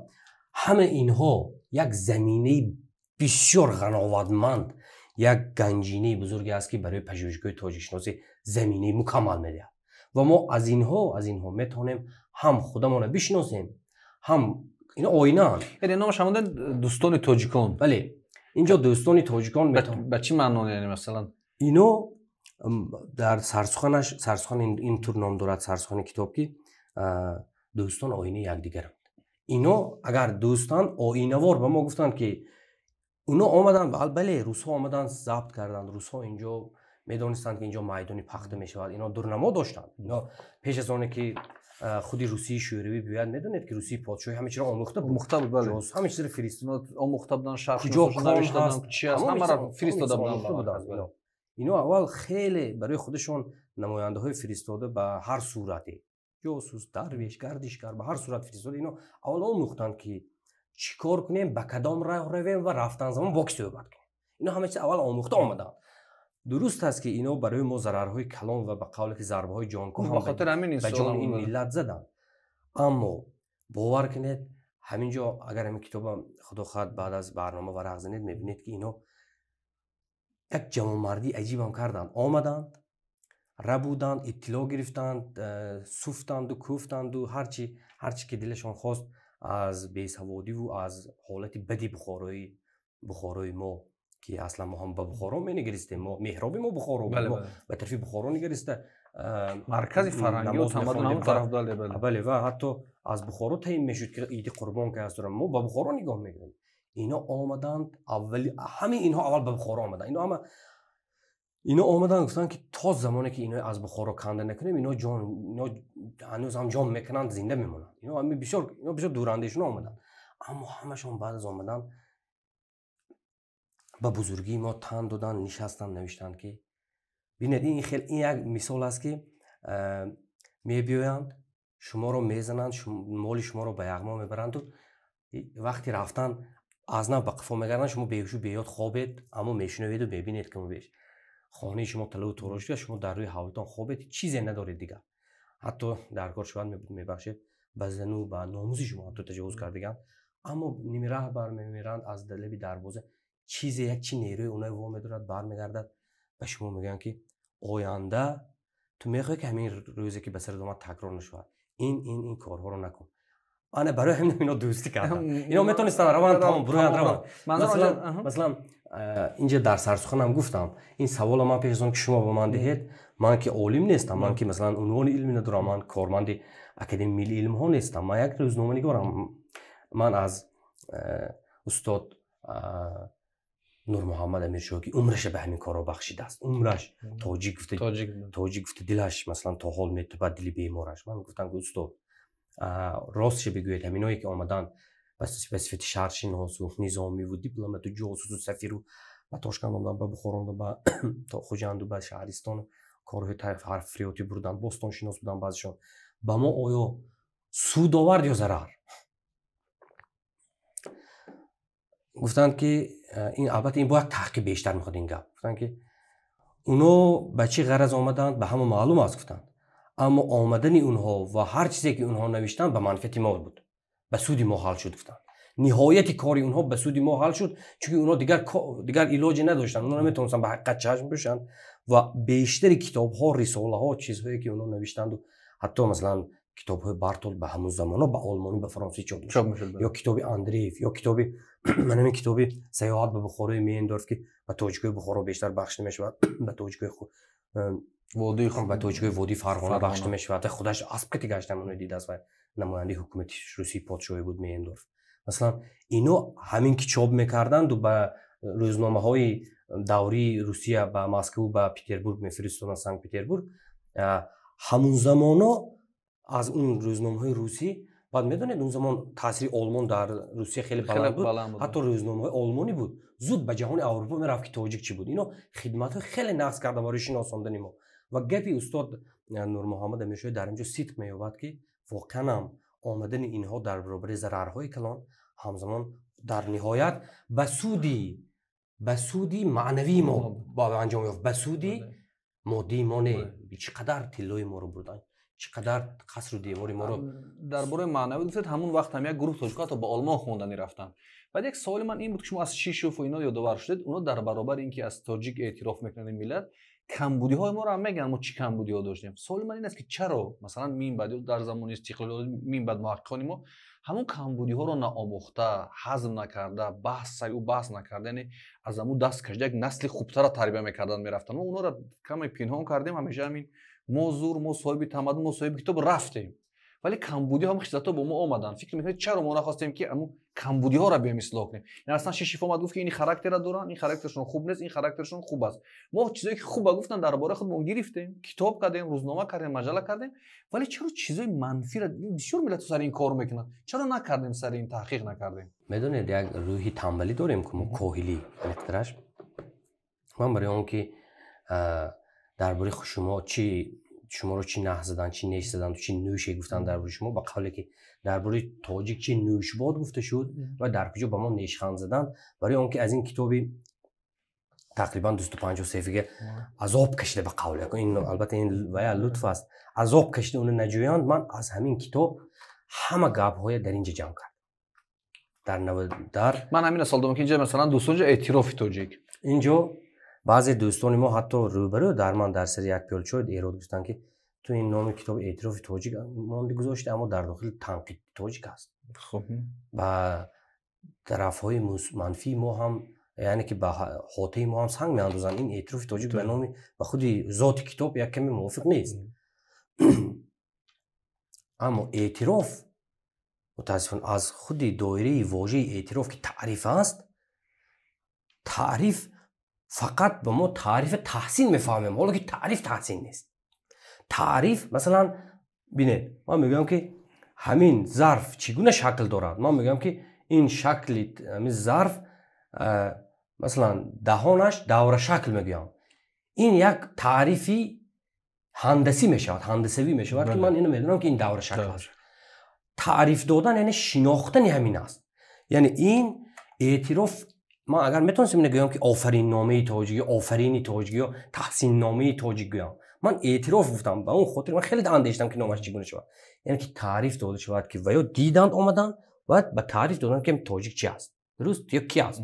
همه اینها یک زمینه بسیار قناعتمند، یک گنجینه بزرگی است که برای پژوهشگاه تاجیک شناسی زمینه مکمل میدهد و ما از اینها میتونیم هم خودمون بشناسیم، هم این آینه. یعنی نام شما دوستان تاجیکان. بله، اینجا دوستان تاجیکان به چی معنی؟ یعنی مثلا اینو در سرسخن این طور نام دارد، سرسخن کتاب که دوستان آینه یکدیگرند. اینو اگر دوستان آینه وار به ما گفتند که اونا آمدن، بله روس‌ها آمدن ضبط کردند، روس‌ها اینجا میدونستند که اینجا میدانی پخته میشود، اینا دورنما داشتند. اینا پیش از آنکه که خودی روسی شوروی بیاد میدونید که روسی پادشاهی همه چی را آموخته بود. بله، همه چیز را فرستاد، آموخته بودن، شرط کجا نوشتادن چی است همه را فرستاده بودن. اینا اول خیلی برای خودشون نماینده های فرستاده به هر صورتی، جاسوس، درویش، گردشگر، به هر صورت فرستاده. اینا اول آموختند که چیکار کنیم، به کدام راه رویم و رفتن زمان باکس صحبت کنیم. اینا همه چیز اول آموخته آمدن. درست است که اینا برای ما ضررهای کلان و به قول که ضربه های جانکاه به خاطر همین به جان این ملت زدن. اما باور کنید همینجا اگر همین کتاب خدا خواهد بعد از برنامه ورق زنید میبینید که اینا یک جوانمردی عجیب هم کردند. آمدند، ربودند، اطلاع گرفتند، سوفتند و کوفتند و هرچی که دلشان خواست از بیسوادی و از حالت بدی بخارای ما که اصلا ما هم به بخارا می نگریستیم، ما محراب ما بخارا بود، ما به طرفی بخارا نگریسته، مرکز فرهنگی و تمدن هم طرف داله. بله و حتی از بخارا تعیین میشد که عید قربان که هست ما به بخارا نگاه میگیریم. اینا آمدند همه اینها اول به بخارا آمدند. اینا آمدن گفتن که تا زمانی که اینا از بخارا کنده نکنیم اینا هنوز هم جان میکنند، زنده میمونن. اینا بسیار دوراندیشون آمدن. اما همشون بعد از آمدن به بزرگی ما تن دادن، نشستن، نوشتن که ببینید این یک مثال است که میبیایند شما رو میزنند، مال شما رو به یغما میبرند و وقتی رفتن از نو به قفا میگردن، شما بیهوش و بیاد خوابید اما میشنوید و ببینید که بیش خانه شما طلا و تاراج شده، شما در روی حوالتان خوابید، چیزی ندارید دیگر. حتی در کار شما میبخشید به زن و به ناموس شما حتی تجاوز کردگان. اما نیمه راه برمیمیرند از دلبی دروازه چیزی یک چی نیروی اونای و میدارد برمیگردد به شما میگن که آینده تو میخوای که همین روزی که به سر اومد تکرار نشود، این کارها رو نکن. انا برای همین اینا دوستی کردم. اینا میتونستن روان تمام بروند. مثلا اینجا در سرسخنم گفتم این سوال من پیش از آن که شما به من دهید، من که عالم نیستم، من که مثلا عنوان علمی ندارم، من کارمند اکادمی ملی علم ها نیستم، من یک روزنامه نگارم. من از استاد نور محمد امیرشاه که عمرش به همین کارا بخشیده است، عمرش تاجیک گفته دلش مثلا تا حال متبدل بیمارش. من گفتم که استاد راستش بگویید همینایی که آمدن بس صفت شهرشناس و نظامی و دیپلمات و جاسوس و سفیر و تاشکند آمدن به بخارا و تا خوجند و به شهرستان کارهای حرفیاتی بردن، باستان شناس بودن بعضیشون، به ما آیا سود آورد یا ضرر؟ گفتند که این البته این باید تحقیق بیشتر میخواد این گپ. گفتند که اونا به چه غرض آمدند به همه معلوم است گفتند، اما آمدن اونها و هر چیزی که اونها نوشتن به منفعت ما بود، به سود ما حل شد. گفتند نهایت کاری اونها به سود ما حل شد، چون اونها دیگر علاجی نداشتن، اونها نمیتونستن به حقیقت چشم بشن و بیشتر کتاب ها، رساله ها، چیزهایی که اونها نوشتند و حتی مثلا کتاب های بارتول به همون زمانا به آلمانی به فرانسوی چاپ میشد، یا کتاب اندریف، یا کتاب من کتاب سیاحت به بخارای میندورف که به تاجیکای بخارا بیشتر بخش نمیشود، به تاجیکای وادی فرغانه بخش نمیشود. خودش اسب کتی گشتم اونو دید است و نماینده حکومت روسی پادشاهی بود میندورف. مثلا اینو همین که چاپ میکردند و به روزنامه های دوری روسیه به مسکو به پترزبورگ میفرستادن، سنت پترزبورگ. همون زمانا از اون روزنامه های روسی بعد میدونید اون زمان تاثیر آلمان در روسیه خیلی بلند بود. حتی روزنامه های آلمانی بود زود به جهان اروپا میرفت که تاجیک چی بود. اینا خدمات خیلی نقص کرده برای شناساندن ما. و گپی استاد نور محمد امیرشاه در اینجا صدق می‌یابد که واقعا آمدن اینها در برابر ضررهای کلان همزمان در نهایت به سودی معنوی ما با انجام یافت، به سودی مادی ما نه. چقدر تلوی ما رو بردن، چقدر قصر و دیواری ما رو. درباره معنوی گفتید همون وقت هم یک گروه تاجیک‌ها با آلمان خوندنی رفتن. بعد یک سوال من این بود که شما از شیشوف و اینا یادآور شدید، اونا در برابر اینکه از تاجیک اعتراف میکنن ملت، کمبودی‌های ما رو هم میگن ما چی کمبودی‌ها داشتیم. سوال من این است که چرا مثلا مین بعد در زمان استقلال مین بعد محققان ما همون کمبودی‌ها رو ناآموخته، هضم نکرده، بحث نکرده، یعنی از همون دست کشیده یک نسل خوبتر تربیت میکردن میرفتن. ما اونا رو کمی پنهان کردیم، همیشه همین ما صاحب تمدن، ما صاحب کتاب رفتیم، ولی کمبودی هم خصلت‌ها با ما آمدن. فکر می‌کنید چرا ما نخواستیم که همون کمبودی ها رو بیایم اصلاح کنیم؟ یعنی اصلا شیشیف اومد گفت که این خاراکتر را دارن، این خاراکترشون خوب نیست، این خاراکترشون خوب است. ما چیزایی که خوبه گفتن درباره خودمون گرفتیم، کتاب کردیم، روزنامه کردیم، مجله کردیم، ولی چرا چیزای منفی را بسیار ملت سر این کار میکنن؟ چرا نکردیم سر این تحقیق نکردیم؟ میدونید یک روحی تنبلی داریم که ما کاهلی الکترش. من برای اون که درباره شما رو چی نه زدن، چی نیش زدن، چی نوشی گفتن درباره شما، با قولی که درباره تاجیک چی نوش باد گفته شد و در کجا با ما نیشخند زدن. برای اون که از این کتابی تقریبا 250 صفحه عذاب کشیده به قوله، این البته این ویا لطف است، عذاب کشیده اون نجویان. من از همین کتاب همه گپ‌های در اینجا جمع کردم. من همین سال دوم که اینجا مثلا دوستان اعتراف تاجیک اینجا بعضی دوستان ما حتی روبرو در من در سری یک پیاله چای ایراد گفتن که تو این نام کتاب اعتراف تاجیک ما گذاشته، اما در داخل تنقید تاجیک است. خب و طرف‌های منفی ما هم، یعنی که به خاطر ما هم سنگ میاندازن. این اعتراف تاجیک به نام به خودی ذات کتاب یک کمی موافق نیست. اما اعتراف متاسفانه از خودی دایره واژه اعتراف که تعریف است، تعریف فقط به ما تعریف تحسین میفهمیم، حالا که تعریف تحسین نیست. تعریف مثلا ببینید، من میگم که همین ظرف چگونه شکل دارد، من میگم که این شکل همین ظرف مثلا دهانش دور شکل میگم، این یک تعریفی هندسی میشود، هندسوی میشود که من اینو میدونم که این دور شکل است. تعریف دادن یعنی شناختن همین است. یعنی این اعتراف، ما اگر میتونستم بگم که آفرین نامه تاجیک، آفرینی تاجیک یا تحسین نامه تاجیک گویم، من اعتراف گفتم. به اون خاطر من خیلی اندیشیدم که نامش چگونه شود. یعنی که تعریف داده شود که ویا دیدند اومدن و به تعریف دادن که تاجیک چی است، درست یا کی است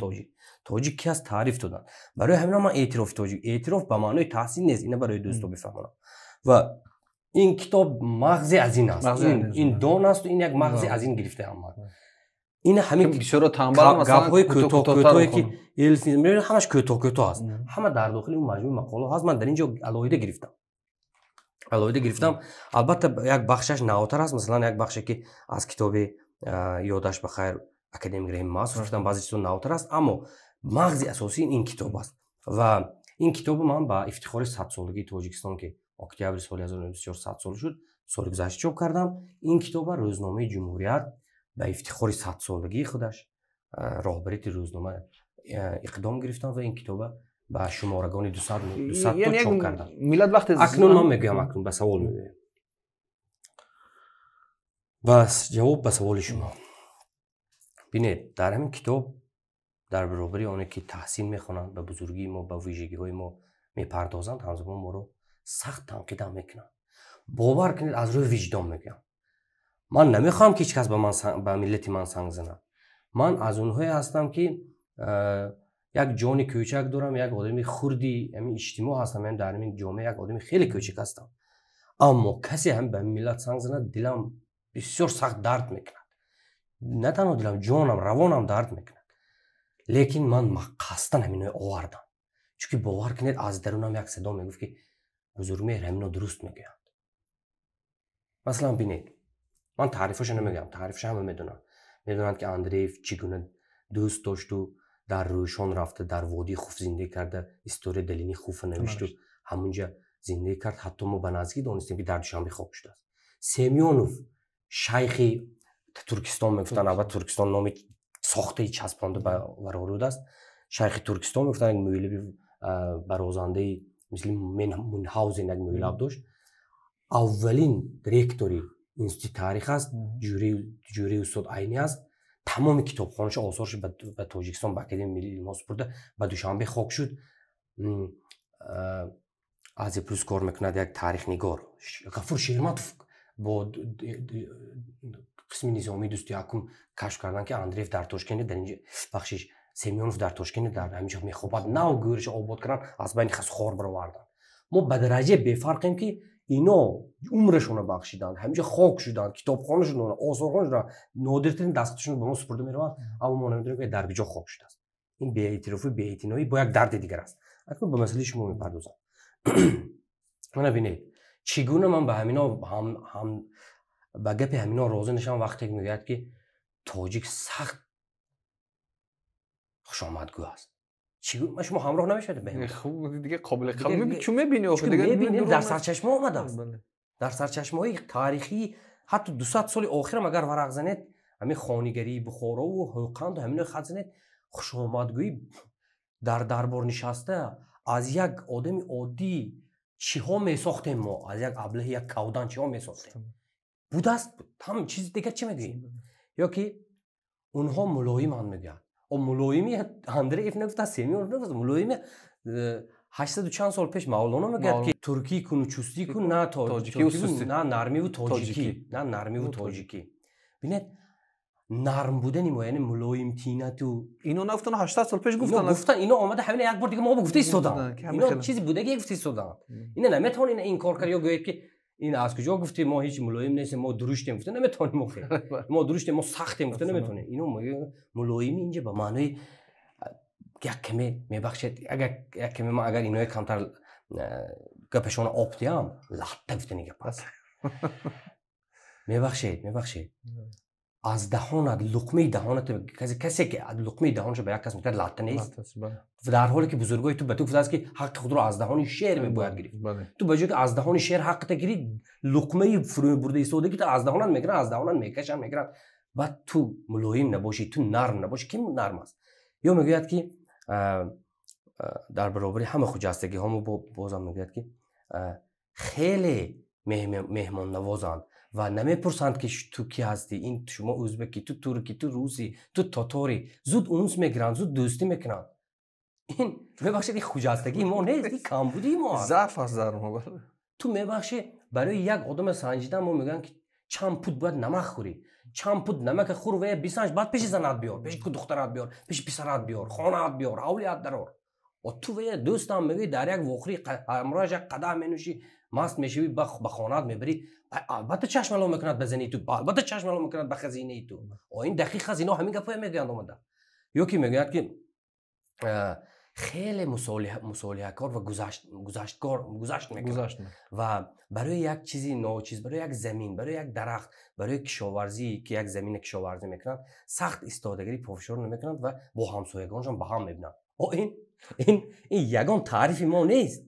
تاجیک کی است، تعریف دادن. برای همین من اعتراف تاجیک، اعتراف به معنای تحسین نیست، اینو برای دوستا بفهمونم. و این کتاب مغزی از این است، این دون است و این یک مغزی از این گرفته آمد. این همین بسیار تنبل مثلا گپ‌های کوتاه که ایلس می‌بینید همش کوتاه است، همه در داخل اون مجموعه مقاله هست. من در اینجا علایده گرفتم. البته یک بخشش نواتر است، مثلا یک بخشی که از کتاب یادش بخیر اکادمیک رحیم ماست گفتم، بعضی چیزا نواتر است، اما مغزی اساسی این کتاب است. و این کتاب من با افتخار 100 سالگی تاجیکستان که اکتبر سال 1924 100 سال شد، سال گذشته چاپ کردم. این کتاب روزنامه جمهوریت به افتخار 100 سالگی خودش راهبری روزنامه اقدام گرفتن و این کتاب به شمارگان 200 تا چاپ کردن. ملت وقت اکنون من میگم، اکنون به سوال میگم، بس جواب به سوال شما. ببینید در همین کتاب در برابر آنه که تحسین میخونن، به بزرگی ما، به ویژگی های ما میپردازند، همزمان ما رو سخت تنقید میکنن. باور کنید از روی وجدان میگم، من نمیخوام که هیچ کس به ملت من سنگ زنه. من از اونهایی هستم که یک جان کوچک دارم، یک آدمی خردی همین اجتماع هستم، من در این جامعه یک آدمی خیلی کوچک هستم، اما کسی هم به ملت سنگ زنه دلم بسیار سخت درد میکنه. نه تنها دلم، جانم، روانم درد میکنه. لیکن من قصدن همینو آوردم، چون باور کنید از درونم یک صدا میگفت که بزرگ مهر همینو درست میگویند. مثلا ببینید، من تعریفش نمیگم، تعریفش همه میدونن که اندریف چگونه دوست داشت و در روشان رفته، در وادی خوف زندگی کرده، استوری دلینی خوف نوشت و همونجا زندگی کرد. حتی ما به نزدیکی دانستیم که در دوشنبه خواب شده است. سیمیونوف شیخ ترکستان میگفتن، البته ترکستان نام ساخته چسبانده به ورود است. شیخ ترکستان میگفتن، یک مولوی برازنده مثل منهاوزن یک مولوی داشت. اولین رکتوری اینستیتوت تاریخ است، جوری استاد عینی است. تمام کتابخانه‌اش آثارش به تاجیکستان به اکادمی ملی علوم سپرده. به دوشنبه خاک شد. از پلوس کار میکند یک تاریخ نگار غفور شیرماتوف با قسم نظامی دوست یکم کشف کردن که اندریف در تاشکند در اینجا بخشش سمیونوف در تاشکند در همینجا میخوابد نو گورش آباد کردن از بین خس خار برآوردن. ما به درجه بفرقیم که اینا عمرشون رو بخشیدن، همینجا خاک شدن، کتابخانه‌شون آثارشون نادرترین دستشون به ما سپرده میروند، اما ما نمیدونیم که در کجا خاک شده است. این بی‌اعترافی بی‌اعتنایی با یک درد دیگر است. اکنون به مسئله شما میپردازم. من ببینید چگونه من به همینا هم به گپ همینا راضی نشم وقتی میگوید که تاجیک سخت خوش آمدگو است. چگونه شما همراه نمیشید به همین؟ خوب دیگه قابل قبول چون میبینی دیگه میبینیم در سرچشمه آمده است. در سرچشمه‌های تاریخی حتی 200 سال آخر اگر ورق زنید همین خانیگری بخارا و حقوقند و همین خط زنید خوش آمدگویی در دربار نشسته از یک آدم عادی چی ها می ساختیم ما، از یک ابله یک کودان چی ها می ساختیم بوده است. هم چیز دیگه چی میگوییم؟ یا که اونها ملایم هم میگن و ملایمی اندریف نگفت سیمیون نگفت ملایمی 800 چند سال پیش مولانا میگه که ترکی کن و چستی کن نه تاجیکی و سوستی، نه نرمی و تاجیکی، نه نرمی و تاجیکی. ببینید نرم بودن ما یعنی ملایم تینت و اینو نگفتن 800 سال پیش گفتن اینا آمده همین یک بار دیگه ما گفته ایستادن. اینا چیزی بوده که گفته ایستادن. اینا نمیتونین این کار کنی یا گوید که این از کجا گفتی ما هیچ ملایم نیستیم ما درشتیم گفته نمیتونیم ما درشتیم ما سختیم گفته نمیتونیم. اینو ملایمی اینجا به معنای یک کمی میبخشید اگر یک کمی ما اگر اینو کمتر گپشون آب دیام لحظه گفته نگه پس میبخشید از دهانت لقمه دهانت کسی که لقمه دهانش به یک کس میتونه لطه نیست در حالی که بزرگای تو به تو گفته است که حق خود رو از دهان شیر میباید گرفت. تو به جای که از دهان شیر حق تگیری لقمه فرو برده ایستاده که تو از دهانت میگیرن از دهانت میکشن میگیرن بعد تو ملایم نباشی تو نرم نباشی کی نرم است. یا میگوید که در برابر همه خجستگی همو بازم میگوید که خیلی مهمان نوازند و نمیپرسند که تو کی هستی، این شما ازبکی، تو ترکی، تو روسی، تو تاتاری، زود اونس میگیرن زود دوستی میکنن. این میبخشید این خجستگی ما نیست، این کمبودی ما ضعف است در ما. تو میبخشی برای یک آدم سنجیده ما میگن که چند پود باید نمک خوری، چند پود نمک خور و بیسنج بعد پیش زنت بیار، پیش دخترت بیار، پیش پسرت بیار، خانه‌ات بیار، اولیت درار. و تو و دوستم میگی در یک وخری امروز یک قدم مینوشی مست میشی به خانه‌ات میبری البته چشم الان میکند بزنی تو، البته چشم الان میکند به خزینه تو. این دقیق خزینه همین گپا میگن اومده. یا کی میگه که خیلی مصالحه کار و گذشت میکنه و برای یک چیزی ناچیز، برای یک زمین، برای یک درخت، برای کشاورزی که یک زمین کشاورزی میکنن سخت ایستادگی پافشار نمیکنن و با همسایگانشون به هم میبینن. این یگان تعریف ما نیست.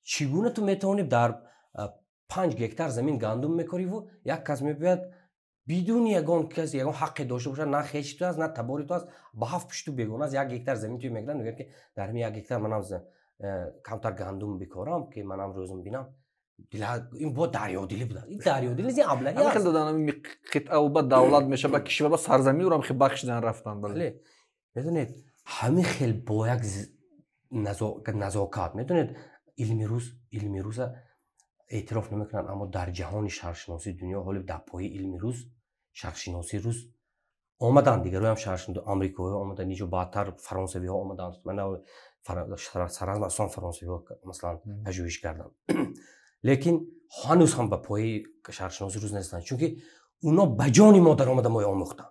چگونه تو میتونی در 5 هکتار زمین گندم میکاری و یک کس میبید بدون یگان کسی یگان حقی داشته باشه، نه خیش تو است نه تباری تو است، با 7 پشت بگونه از 1 هکتار زمین توی میگن میگه که در همین 1 هکتار منم کمتر گندم بکارم که منم روزم بینم. این با دریا دلی بود. این دریا دلی این ابلهی است. خیلی دادن قطعه و بعد دولت میشه با کشور با سرزمین رو هم خیلی بخشیدن رفتن. بله میدونید همین خیلی با یک نزاکت میدونید علمی روز اعتراف نمیکنن اما در جهان شرقشناسی دنیا حالی در پای علمی روز شرقشناسی روز آمدن دیگه. روی هم شرقشناسی آمریکایی آمدن نیجو بعدتر فرانسوی ها آمدن. من سرانجام اصلا فرانسوی ها مثلا پژوهش کردم لیکن هنوز هم به پای شرقشناسی روز نیستن چون که اونا بجانی ما در آمده ما آموختن.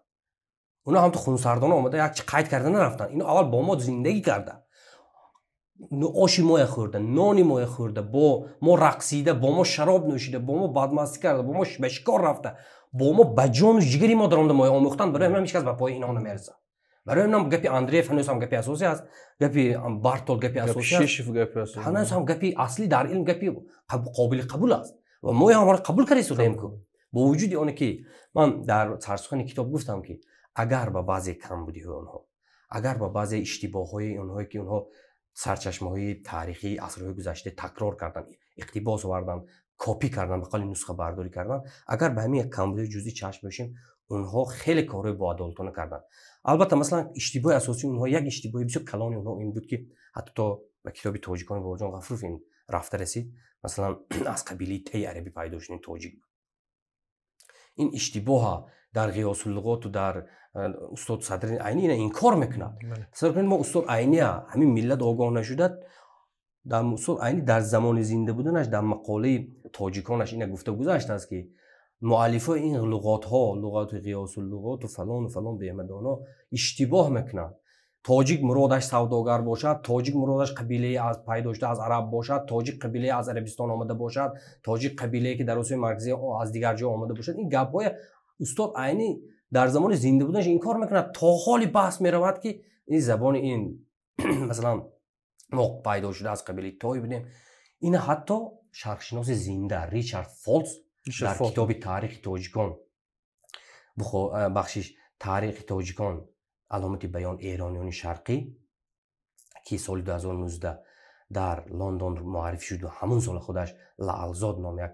اونا هم تو خونسردان آمده یک قید کردن نرفتن. اینا اول با ما زندگی کردن، آشی ما خورده، نانی ما خورده، با ما رقصیده، با ما شراب نوشیده، با ما بدمستی کرده، با ما بشکار رفته، با ما بجان و جگری ما در آمده آموختن. برای همین هیچ کس به پای اینا نمیرسه. برای همین گپی اندریف هنوز هم گپی اساسی است، گپی بارتول گپی اساسی است، هنوز هم گپی اصلی در علم گپی قابل قبول است و ما هم قبول کردیم سودیم کو. با وجود اون که من در سرسخن کتاب گفتم که اگر با بعضی کمبودی های اونها، اگر با بعضی اشتباه های اونها که اونها سرچشمه‌های تاریخی عصرهای گذشته تکرار کردن، اقتباس آوردن، کپی کردن، به قول نسخه برداری کردن، اگر به همین کمبودی جزئی چشم بشیم اونها خیلی کارهای با عدالتانه کردن. البته مثلا اشتباه اساسی اونها یک اشتباه بسیار کلان اونها این بود که حتی تا به کتاب تاجیکان باجان غفروف این رفته رسید، مثلا از قبیله تی عربی پیدا شدن تاجیک بود. این اشتباه در قیاس اللغات و در استاد صدر عینی این کار میکنه. تصور کنید ما استاد عینی همین ملت آگاه نشده، در استاد عینی در زمان زنده بودنش در مقاله تاجیکانش این گفته گذاشته است که مؤلفای این لغات ها، لغات قیاس اللغات و فلان به مدانا اشتباه میکنن. تاجیک مرادش سوداگر باشد، تاجیک مرادش قبیله از پیدا شده از عرب باشد، تاجیک قبیله از عربستان آمده باشد، تاجیک قبیله که در آسیای مرکزی از دیگر جا آمده باشد. این گپ‌های استاد عینی در زمان زنده بودنش این کار میکنه. تا حالی بحث میرود که این زبان این مثلا ما پیدا شده از قبیله تای بودیم. این حتی شرقشناس زنده ریچارد فولز در کتاب تاریخ تاجیکان بخشش تاریخ تاجیکان علامت بیان ایرانیان شرقی که سال 2019 در لندن معرفی شد و همون سال خودش لعلزاد نام یک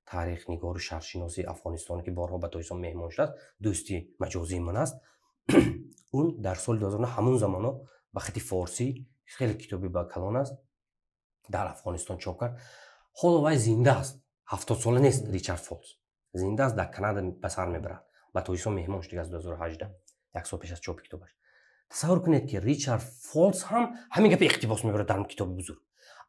تاریخ نگار و شرقشناسی افغانستانی که بارها به تایسان مهمان شده، دوستی مجازی من است، اون در سال 2009 همون زمانا به خط فارسی خیلی کتابی با کلان است در افغانستان چاپ کرد. حالا وای زنده است، 70 ساله نیست. ریچارد فولز زنده است، در کانادا به سر میبرد، به تایسان مهمان شده از 2018 یک سال پیش از چاپ کتابش. تصور کنید که ریچارد فولز هم همین گپ اقتباس میبره در کتاب بزرگ.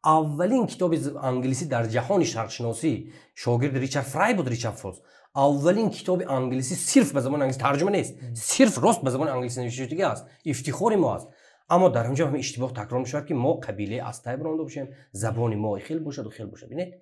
اولین کتاب انگلیسی در جهان شرقشناسی شاگرد ریچارد فرای بود. ریچارد فولز اولین کتاب انگلیسی صرف به زبان انگلیسی ترجمه نیست، صرف راست به زبان انگلیسی نوشته شده است. افتخار ما است. اما در اونجا هم اشتباه تکرار میشه که ما قبیله از تای برانده باشیم، زبان ما خیلی باشد و خیلی باشد. ببینید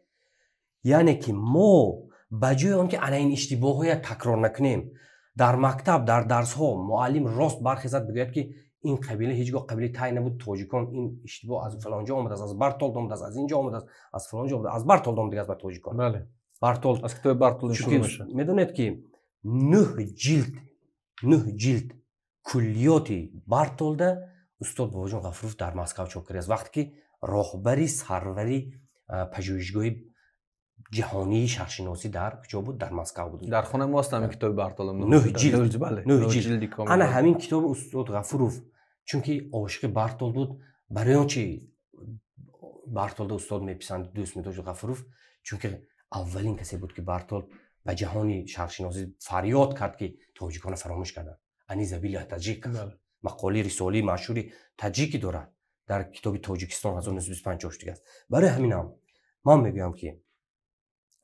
یعنی که ما بجای آن که این اشتباهات تکرار نکنیم، در مکتب در درس ها معلم راست برخیزد بگوید که این قبیله هیچگاه قبیله تای نبود، تاجیکان این اشتباه از فلانجا آمده است، از برتولد آمده است، از اینجا آمده است، از فلانجا آمده، از برتولد آمده است به تاجیکان. بله، برتولد از کتاب برتولد شروع میشه. میدونید که 9 جلد کلیات برتولد استاد باباجان غفروف در مسکو چاپ کرده است، وقتی که راهبری سروری پژوهشگاه جهانی شرقشناسی در کجا بود؟ در مسکو بود. در خانه ماست همین کتاب برتولد. 9 جلد. بله، 9 جلد کامل. انا همین کتاب استاد غفروف چون که عاشق برتولد بود، برای اون چی برتولد استاد میپسند، دوست می‌داشت غفروف، چون که اولین کسی بود که برتولد به جهانی شرقشناسی فریاد کرد که تاجیکان فراموش کردن. انی زبیل تاجیک. مقاله رسالی مشهوری تاجیکی دارد در کتاب تاجیکستان 1925 چاپ شده است. برای همین هم من میگم که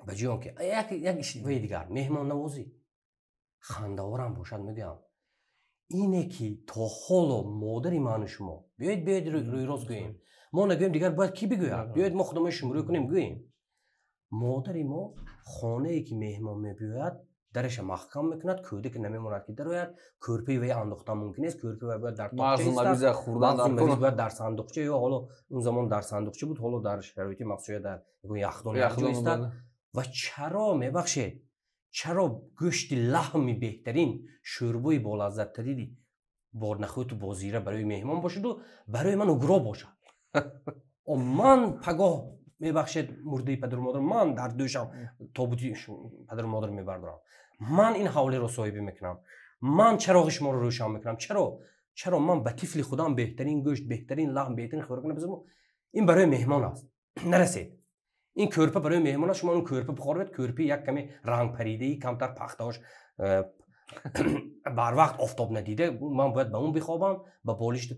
بجای که یک اشتباه دیگر مهمان نوازی خنده‌آور هم باشد، میگم اینه که تا حالا مادر من و شما بیاید روی راست گوییم، ما نگوییم دیگر باید کی بگوید؟ بیاید ما خودمون شماره کنیم گوییم. مادر ما خانه ای که مهمان میبیاید درش محکم میکند، کوده که نمیماند که درآید، کورپی وی انداختن ممکن است، کورپی وی باید در تاقچه است، خوردن باید در صندوقچه، یا حالا اون زمان در صندوقچه بود، حالا در شرایط مخصوصی در یخدان است. و چرا میبخشید چرا گوشت لحمی بهترین شوربه با لذت ترین با نخود و با زیره برای مهمان باشد و برای من اوگرا باشد. من پگاه میبخشید مرده پدر و مادر من در دوشم تابوتی پدر و مادر میبردارم، من این حواله رو صاحبی میکنم، من چراغ شما رو روشن میکنم. چرا من به طفل خودم بهترین گوشت، بهترین لحم، بهترین خوراک نبذارم؟ این برای مهمان است. نرسید این کورپه برای مهمان است، شما اون کورپه بخورید، کورپه یک کمی رنگ پریده‌ای کمتر پخته‌اش بر وقت آفتاب ندیده، من باید به اون بخوابم با بالش.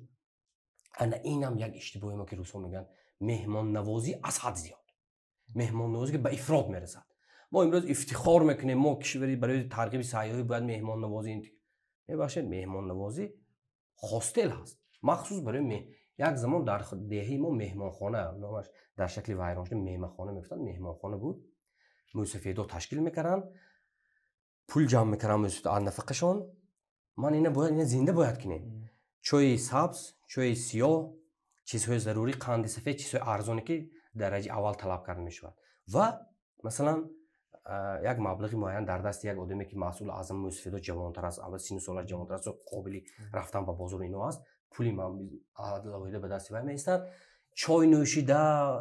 انا اینم یک اشتباهی ما که روسا میگن مهمان نوازی از حد زیاد، مهمان نوازی که به افراط میرسد. ما امروز افتخار میکنیم ما کشوری برای ترغیب سیاحی باید مهمان نوازی ببخشید مهمان نوازی هاستل هست مخصوص برای یک زمان در دهه ما مهمانخانه نامش در شکل ویران شده مهمانخانه میگفتن، مهمانخانه بود، موسفیدا تشکیل میکردن، پول جمع میکردن موسفید نفقشون. من اینا زنده باید کنیم، چای سبز، چای سیاه، چیزهای ضروری، قند سفید، چیزهای ارزانی که درجه اول طلب کرده میشود. و مثلا یک مبلغ معین در دست یک آدمی که مسئول اعظم موسفیدا جوانتر است، اول سن و سالش جوانتر است و قابلی رفتن به بازار اینا است، پولی من عادل به دست وای میستد. چای نوشیده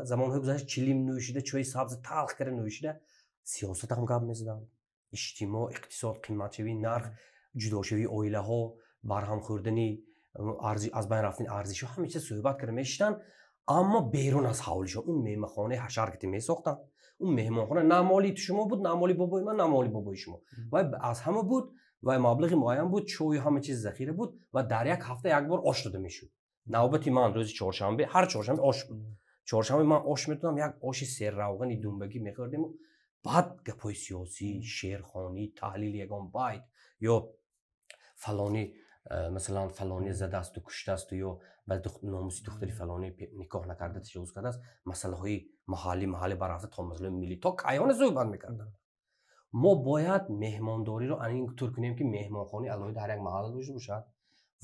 زمان های گذشته چلیم نوشیده، چای سبز تلخ کرده نوشیده، سیاست هم گپ میزدن، اجتماع، اقتصاد، قیمت‌شوی، نرخ، جداشوی اویله‌ها، برهم خوردنی، از بین رفتن ارزش ها، همه چیز صحبت کرده میشتن. اما بیرون از حولشون اون میمخانه حشر که میساختن، اون مهمانخانه نه مالی شما بود، نه مالی بابای من، نه مالی بابای شما، و از همه بود و مبلغ معین بود، چوی همه چیز ذخیره بود و در یک هفته یک بار آش داده میشد. نوبتی من روز چهارشنبه، هر چهارشنبه آش بود. چهارشنبه من آش میتونم، یک آش سر روغنی دنبگی میخوردیم و بعد گپای سیاسی، شعرخوانی، تحلیل یگان باید یا فلانی مثلا فلانی زده است و کشته است یا بعد ناموسی دختری فلانی نکاح نکرده تجاوز کرده است، مسئله های محلی برافت تا مسئله ملی تا کیان صحبت میکردن. ما باید مهمانداری رو اینطور کنیم که مهمانخانه علاوه در یک محل داشته باشد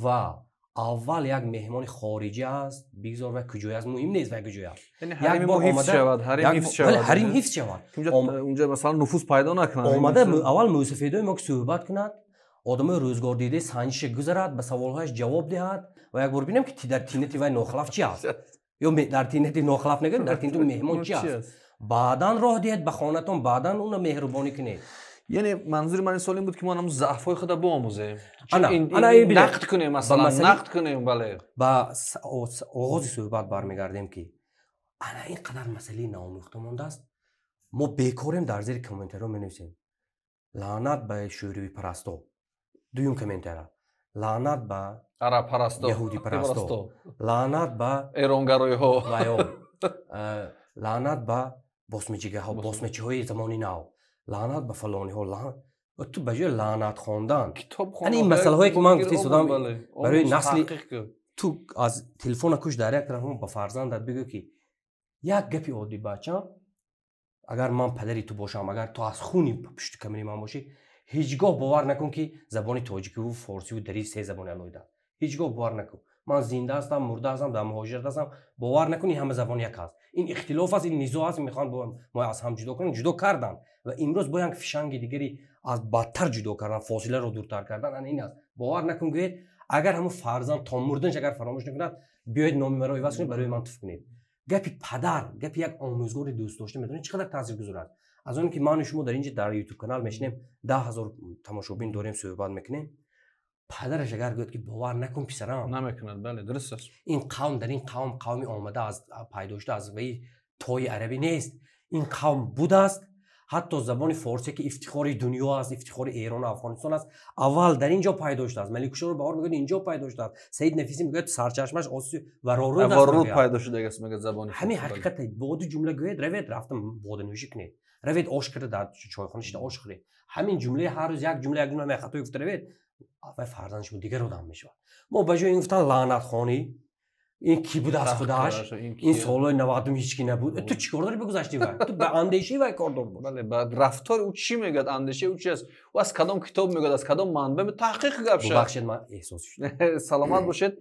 و اول یک مهمان خارجی است بگذار و کجای است مهم نیست و کجای است، یعنی حریم ما حفظ شود، حریم حفظ شود، اونجا مثلا نفوذ پیدا نکنه. آمده اول موسفیدای ما که صحبت کند، آدم روزگار دیده سنجش گذرد، به سوالهایش جواب دهد و یک بار ببینم که در تینت وای ناخلاف چی است یا در تینت ناخلاف نگید، در تینت مهمان چی است، بعداً راه دهید به خانه‌تون، بعداً اون مهربانی کنید. یعنی منظور من این سوال این بود که ما هم ضعف‌های خود بیاموزیم، انا نقد کنیم، مثلا نقد کنیم. بله با آغاز صحبت برمیگردیم که انا اینقدر مسئله ناآموخته مانده است، ما بیکاریم در زیر کامنت‌ها می‌نویسیم لعنت به شوروی پرستو، دویم کامنتر لعنت به عرب پرستو، یهودی پرستو، لعنت به ایرانگرای ها و لعنت به باسمچیگه ها، باسمچی های زمانی نو، لعنت به فلانی ها، لعنت تو بجای لعنت خواندن این مسئله هایی که من گفتی سودم برای نسل تو از تلفن کوش در یک طرف با فرزندت بگو که یک گپی عادی بچه اگر من پدری تو باشم، اگر تو از خونی پشت کمری من باشی، هیچگاه باور نکن که زبان تاجیکی و فارسی و دری سه زبان علایده، هیچگاه باور نکن. من زنده هستم، مرده هستم، در مهاجرت هستم، باور نکنی همه زبان یک است. این اختلاف است، این نزاع است، میخوان با ما از هم جدا کنن، جدا کردن و امروز با یک فشنگ دیگری از بدتر جدا کردن، فاصله رو دورتر کردن. این است، باور نکن که اگر همون فرزند تا مردنش اگر فراموش نکند بیاید نام مرا عوض کنید برای من تف کنید. گپی پدر، گپی یک آموزگار دوست داشته میدونید چقدر تاثیرگذار است. از اون که من و شما در اینجا در یوتیوب کانال میشنیم 10,000 تماشاچی داریم صحبت میکنیم، پدرش اگر گفت که باور نکن پسرم نمیکنند. بله درست است. این قوم در این قومی آمده از پیداشته از وی توی عربی نیست، این قوم بوده است. حتی زبان فارسی که افتخار دنیا است، افتخار ایران و افغانستان است، اول در اینجا پیداشته است. ملک شور بهار میگه اینجا پیداشته است، سید نفیسی میگه سرچشمش آسیا و رارود پیدا شده است. میگه زبان همین حقیقت بود. جمله گوید روید رفتم بود نوشی کنید، روید آش کرده در چایخانه شده آش خورید، همین جمله هر روز یک جمله می خطا گفته روید و فرزندش بود دیگه رو دام میشود. ما بجای این گفتن لعنت خانی این کی بود از خودش، این سالای 90 هیچ کی نبود. تو چیکار داری بگذشتی و تو به اندیشه و کار دار باش. بله بعد رفتار او چی میگه، اندیشه او چی است، و از کدام کتاب میگه، از کدام منبع تحقیق گپ شد. ببخشید من احساسش سلامت باشید.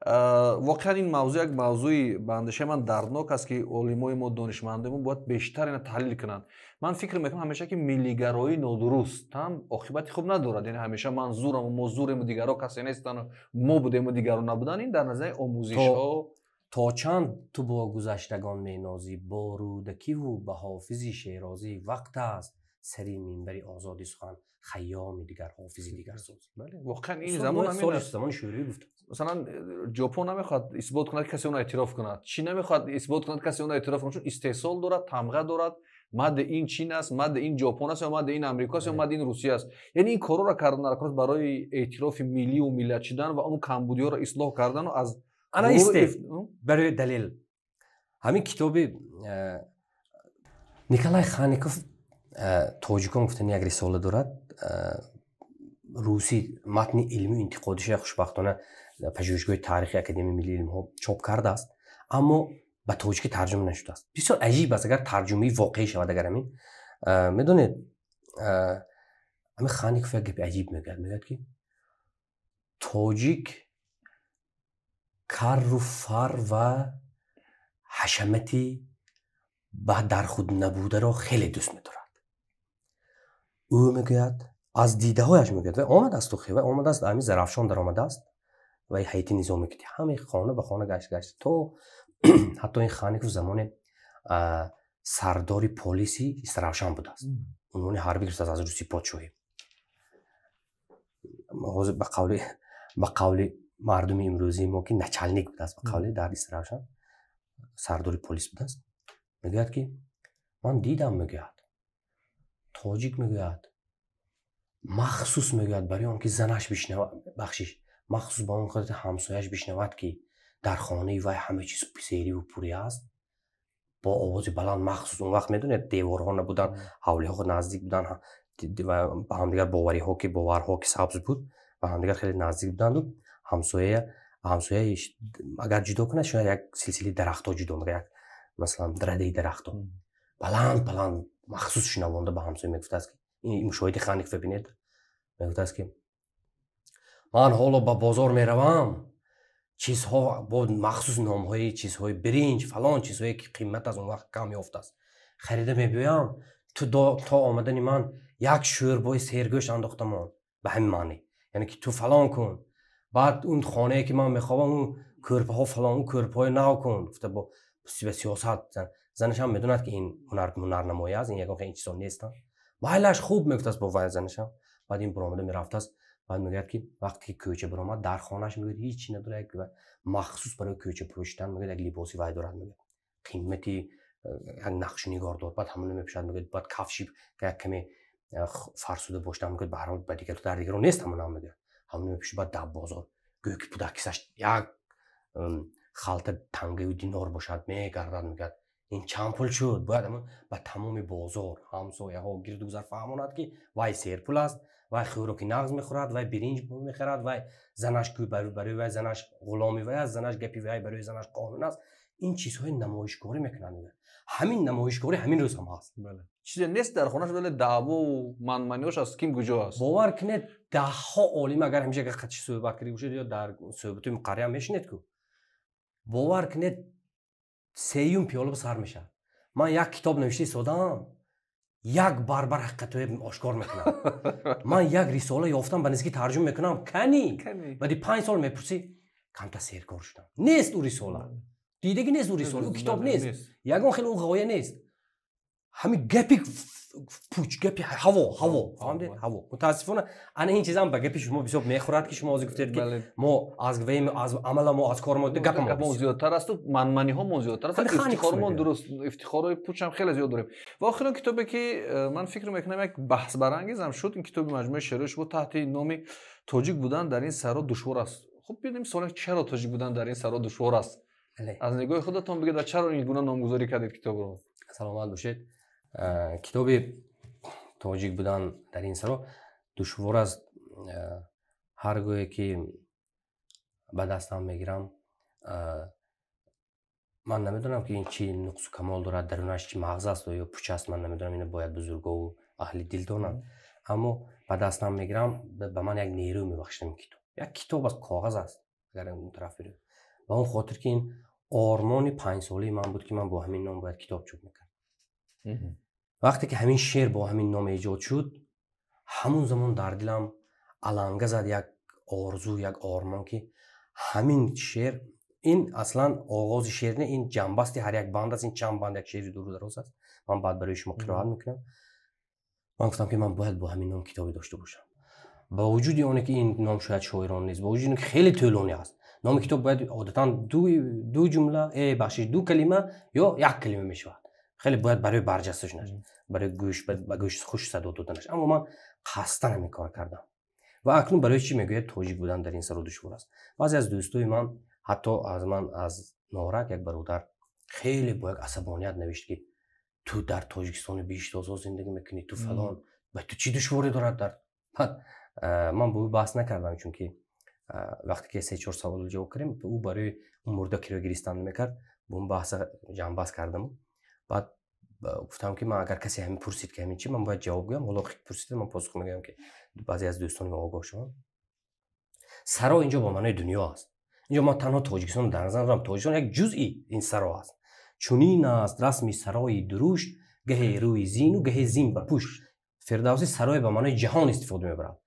واقعا این موضوع یک موضوعی به اندیشه من دردناک است که علمای ما دانشمندان باید بیشتر اینو تحلیل کنند. من فکر میکنم همیشه که ملیگرایی نادرست هم عاقبت خوب ندارد. یعنی همیشه منظورم و موضوعم دیگرا کسی نیستن و ما بودیم و دیگرا نبودن. این در نظر آموزش ها تا چند تو با گذشتگان مینازی، با رودکی و به حافظی شیرازی، وقت است سری منبری آزادی سخن، خیام دیگر حافظی دیگر سازی. بله واقعا این زمان همین زمان شوروی گفت. مثلا ژاپن نمیخواد اثبات کند کسی اون اعتراف کند، چین نمیخواد اثبات کند کسی اون اعتراف کند، چون استحصال دارد، تمغه دارد، مد این چین است، مد این ژاپن است، یا مد این امریکا است، یا مد این روسیه است. یعنی این کارا را کردن نکنه برای اعتراف ملی و ملت شدن و اون کمبودی‌ها را اصلاح کردن و از انا برای دلیل همین کتاب نیکولای خانیکوف تاجیکان گفتن یک رساله دارد روسی، متن علمی و انتقادیش خوشبختانه پژوهشگاه تاریخی اکادمی ملی علم ها چاپ کرده است، اما به تاجیکی ترجمه نشده است. بسیار عجیب است اگر ترجمه واقعی شود. اگر همین میدونید همین خانیکوف یک گپ عجیب میگه که تاجیک کار و فر و حشمتی به در خود نبوده را خیلی دوست می‌دارد. او میگوید از دیده هایش میگوید و آمد است تو خیوه، آمد است همین زرافشان در آمده است و هیئت نظامی که همه خانه به خانه گشت تو حتی این خانیکوف زمان سرداری پلیسی استراشان بوده است. عنوان حربی گرفته از روسی پادشاهی. به قول مردم امروزی ما که نچلنیک بوده است، به قول در استراشان سرداری پلیس بوده است. میگوید که من دیدم، میگوید تاجیک، میگوید مخصوص میگوید برای آنکه زنش بشنود، بخشش مخصوص با اون خاطر همسایه‌اش بشنود که در خانه وای همه چیز پیسری و پوری است، با آواز بلند مخصوص. اون وقت میدونید دیوارها نبودن، حوله ها نزدیک بودن و به هم دیگر باورها که سبز بود و هم دیگر خیلی نزدیک بودند و همسایه اگر جدا کنه شاید یک سلسله درخت‌ها جدا می‌کنه، یک مثلا رده درخت‌ها بلند مخصوص شنوانده به همسایه میگفت است که این مشاهده خانیک ببینید، میگفت است که من حالا با بازار میروم، چیزها با مخصوص نام‌های چیزهای برنج فلان چیزهایی که قیمت از اون وقت کم یافته است خریده می‌بیم، تا آمدن من یک شوربای سرگوشت انداختم به همین معنی، یعنی که تو فلان کن، بعد اون خانه‌ای که من می‌خوام اون کورپه‌ها فلان اون کورپه‌های نو کن، گفته با سیاست زنش هم میدوند که این هنرنمایی است، این یگان این چیزا نیستن. بایلش خوب میگفت است با وای زنش هم. بعد این برآمده میرفت است، بعد میگه که وقتی که کوچه برآمد در خانه‌اش میگه هیچ نداره که مخصوص برای کوچه پوشیدن میگه یک لباسی وای دارد، میگه قیمتی یک نقش نگار دار، بعد همون میپوشد، میگه بعد کفشی که کمی فرسوده باشتم، میگه به هر حال دیگه تو در دیگه رو نیست، همون میگه همون میپوشد، بعد در بازار گویا که پودکیسش یک خالت تنگه و دینار باشد میگردد، میگه این چند پول شد، باید همون به تمام بازار همسایه ها گرد و گذر فهماند که وای سیر پول است، وای خوراکی نغز میخورد، وای برنج میخورد، وای زنش کو برای وای زنش غلامی وای است، زنش گپی وای برای زنش قانون است. این چیزهای نمایشگاری میکنن. همین نمایشگاری همین روز هم هست. بله. چیزی نیست در خونش، ولی دعوا و منمنیاش از کیم کجا است؟ باور کنید ده ها عالم اگر همیشه که خطی صحبت کردی باشید یا در صحبت مقرری هم میشنید که باور کنید سیوم پیاله به سر میشه. من یک کتاب نوشته سادم یک بار حقیقتو آشکار میکنم. من یک رساله یافتم به نزدیکی ترجمه میکنم کنی بعد 5 سال میپرسی کم تا سیرکار شدم. نیست اون رساله دیدگی نیست، اون رساله اون کتاب نیست، یگان خیلی اون غایه نیست، همین گپی پوچ گپی هوا فهمیدید؟ هوا متاسفانه انا این چیزا هم به گپی شما بسیار میخورد که شما از گفتید که ما از گویم از عمل ما از کار ما گپ ما زیادتر است و منمنی ها ما زیادتر است، افتخارمون درست افتخارای پوچ هم خیلی زیاد داریم. و آخرین کتابی که من فکر میکنم یک بحث برانگیز هم شد، این کتاب مجموعه شعرش بود تحت نام تاجیک بودن در این سرا دشوار است. خب ببینیم سوال چرا تاجیک بودن در این سرا دشوار است؟ از نگاه خودتون بگید چرا این گونه نامگذاری کردید کتاب رو؟ سلامت باشید. کتاب تاجیک بودن در این سرا دشوار است. هرگاهی که به دستم میگیرم من نمیدونم که این چی نقص و کمال دارد، درونش چی مغز است یا پوچ است، من نمیدونم، اینو باید بزرگا و اهل دل دانند. اما به دستم میگیرم به من یک نیرو میبخشه این کتاب. یک کتاب از کاغذ است اگر اون طرف بره، و اون خاطر که این آرمان 5 ساله من بود که من با همین نام باید کتاب چاپ میکردم. وقتی که همین شعر با همین نام ایجاد شد، همون زمان در دلم علنگه زد یک آرزو، یک آرمان که همین شعر، این اصلا آغاز شعر نه، این جنبه است، هر یک بند است، این چند بند یک شعر دور دراز است. من بعد برای شما قرائت میکنم. من گفتم که من باید با همین نام کتابی داشته باشم، با وجود اونه که این نام شاید شاعران نیست، با وجود که خیلی طولانی است. نام کتاب باید عادتاً دو جمله دو کلمه یا یک کلمه میشود، خیلی باید برای برجستش نشه، برای گوش خوش صدا دادنش. اما من قصداً همین کار کردم. و اکنون برای چی میگوید تاجیک بودن در این سر و دشوار است؟ بعضی از دوستای من، حتی از نارک یک برادر، خیلی با یک عصبانیت نوشت که تو در تاجیکستان 20 سال زندگی میکنی، تو فلان، و تو چی دشواری دارد در؟ من با او بحث نکردم، چون که وقتی که 3-4 سوال جواب کردیم او برای اون مورد که رو گریستان میکرد با اون بحث جنباز کردم. بعد گفتم که من اگر کسی همین پرسید که همین چی، من باید جواب بدم. حالا پرسید من پاسخ میگم که بعضی از دوستان ما آگاه شدن. سرا اینجا با معنای دنیا است. اینجا ما تنها تاجیکستان در نظر دارم، تاجیکستان یک جزئی این سرا است. چونین است رسمی سرای دروش، گه روی زین و گه زین بر پوش. فردوسی سرای به معنای جهان استفاده میبرد.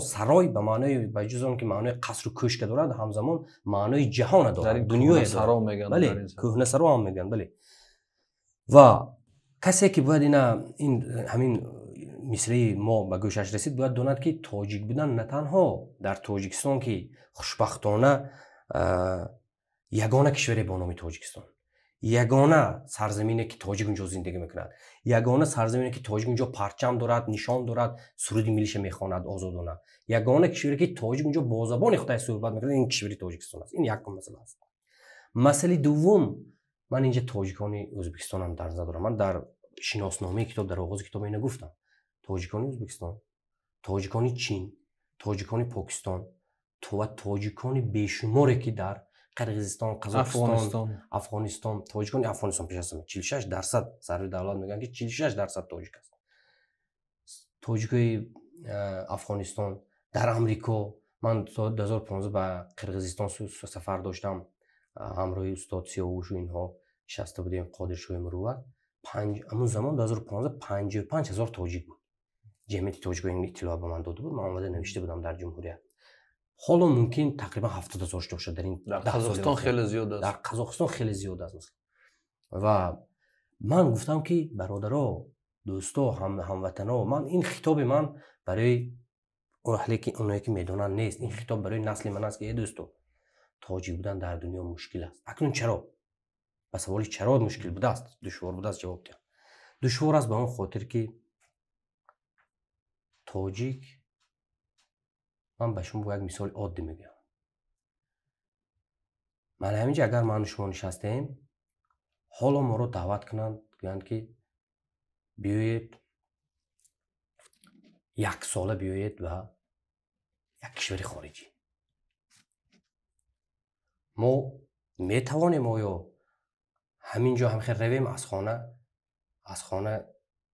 سرای به معنای به جز اون که معنای قصر و کوشک دارد، همزمان معنای جهان دارد، دنیای سرا میگن. بله، کهنه سرا هم میگن. بله. و کسی که باید این همین مصری ما به گوشش رسید باید داند که تاجیک بودن نه تنها در تاجیکستان که خوشبختانه یگانه کشور با نام تاجیکستان، یگانه سرزمینی که تاجیک اونجا زندگی میکند، یگانه سرزمینی که تاجیک اونجا پرچم دارد، نشان دارد، سرود ملیش میخواند آزادانه، یگانه کشوری که تاجیک اونجا با زبان خودش صحبت میکند، این کشور تاجیکستان است. این یک مسئله است. مسئله دوم، من اینجا تاجیکان ازبکستان هم در نظر دارم. من در شناسنامه کتاب در آغاز کتاب اینو گفتم. تاجیکان ازبکستان، تاجیکان چین، تاجیکان پاکستان و تاجیکان بیشماری که در قرقیزستان، قزاقستان، افغانستان، تاجیکان افغانستان پیش هستند. 46% سروی دولت میگن که 46% تاجیک است. تاجیکای افغانستان در امریکا، من سال 2015 به قرقیزستان سفر داشتم، همراه استاد سیاوش و اینها نشسته بودیم قادرشاه مروت. همون زمان 2015 55,000 تاجیک بود. جمعیت تاجیک‌ها این اطلاع به من داده بود، من آمده نوشته بودم در جمهوریت. حالا ممکن تقریبا 70,000 تا شد در این قزاقستان خیلی زیاد است. در قزاقستان خیلی زیاد است مثلا. و من گفتم که برادرها، دوستا، هموطنا، من این خطاب من برای اونایی که میدونن نیست، این خطاب برای نسل من است که ای دوستو، تاجیک بودن در دنیا مشکل است. اکنون چرا؟ به سوال چرا مشکل بوده است، دشوار بوده است جواب دهم. دشوار است به اون خاطر که تاجیک، من به شما با یک مثال عادی میگم. من همینجا اگر من و شما نشستیم، حالا ما رو دعوت کنند بگویند که بیایید یک ساله بیایید و یک کشور خارجی، ما میتوانیم آیا همینجا هم خیر رویم از خانه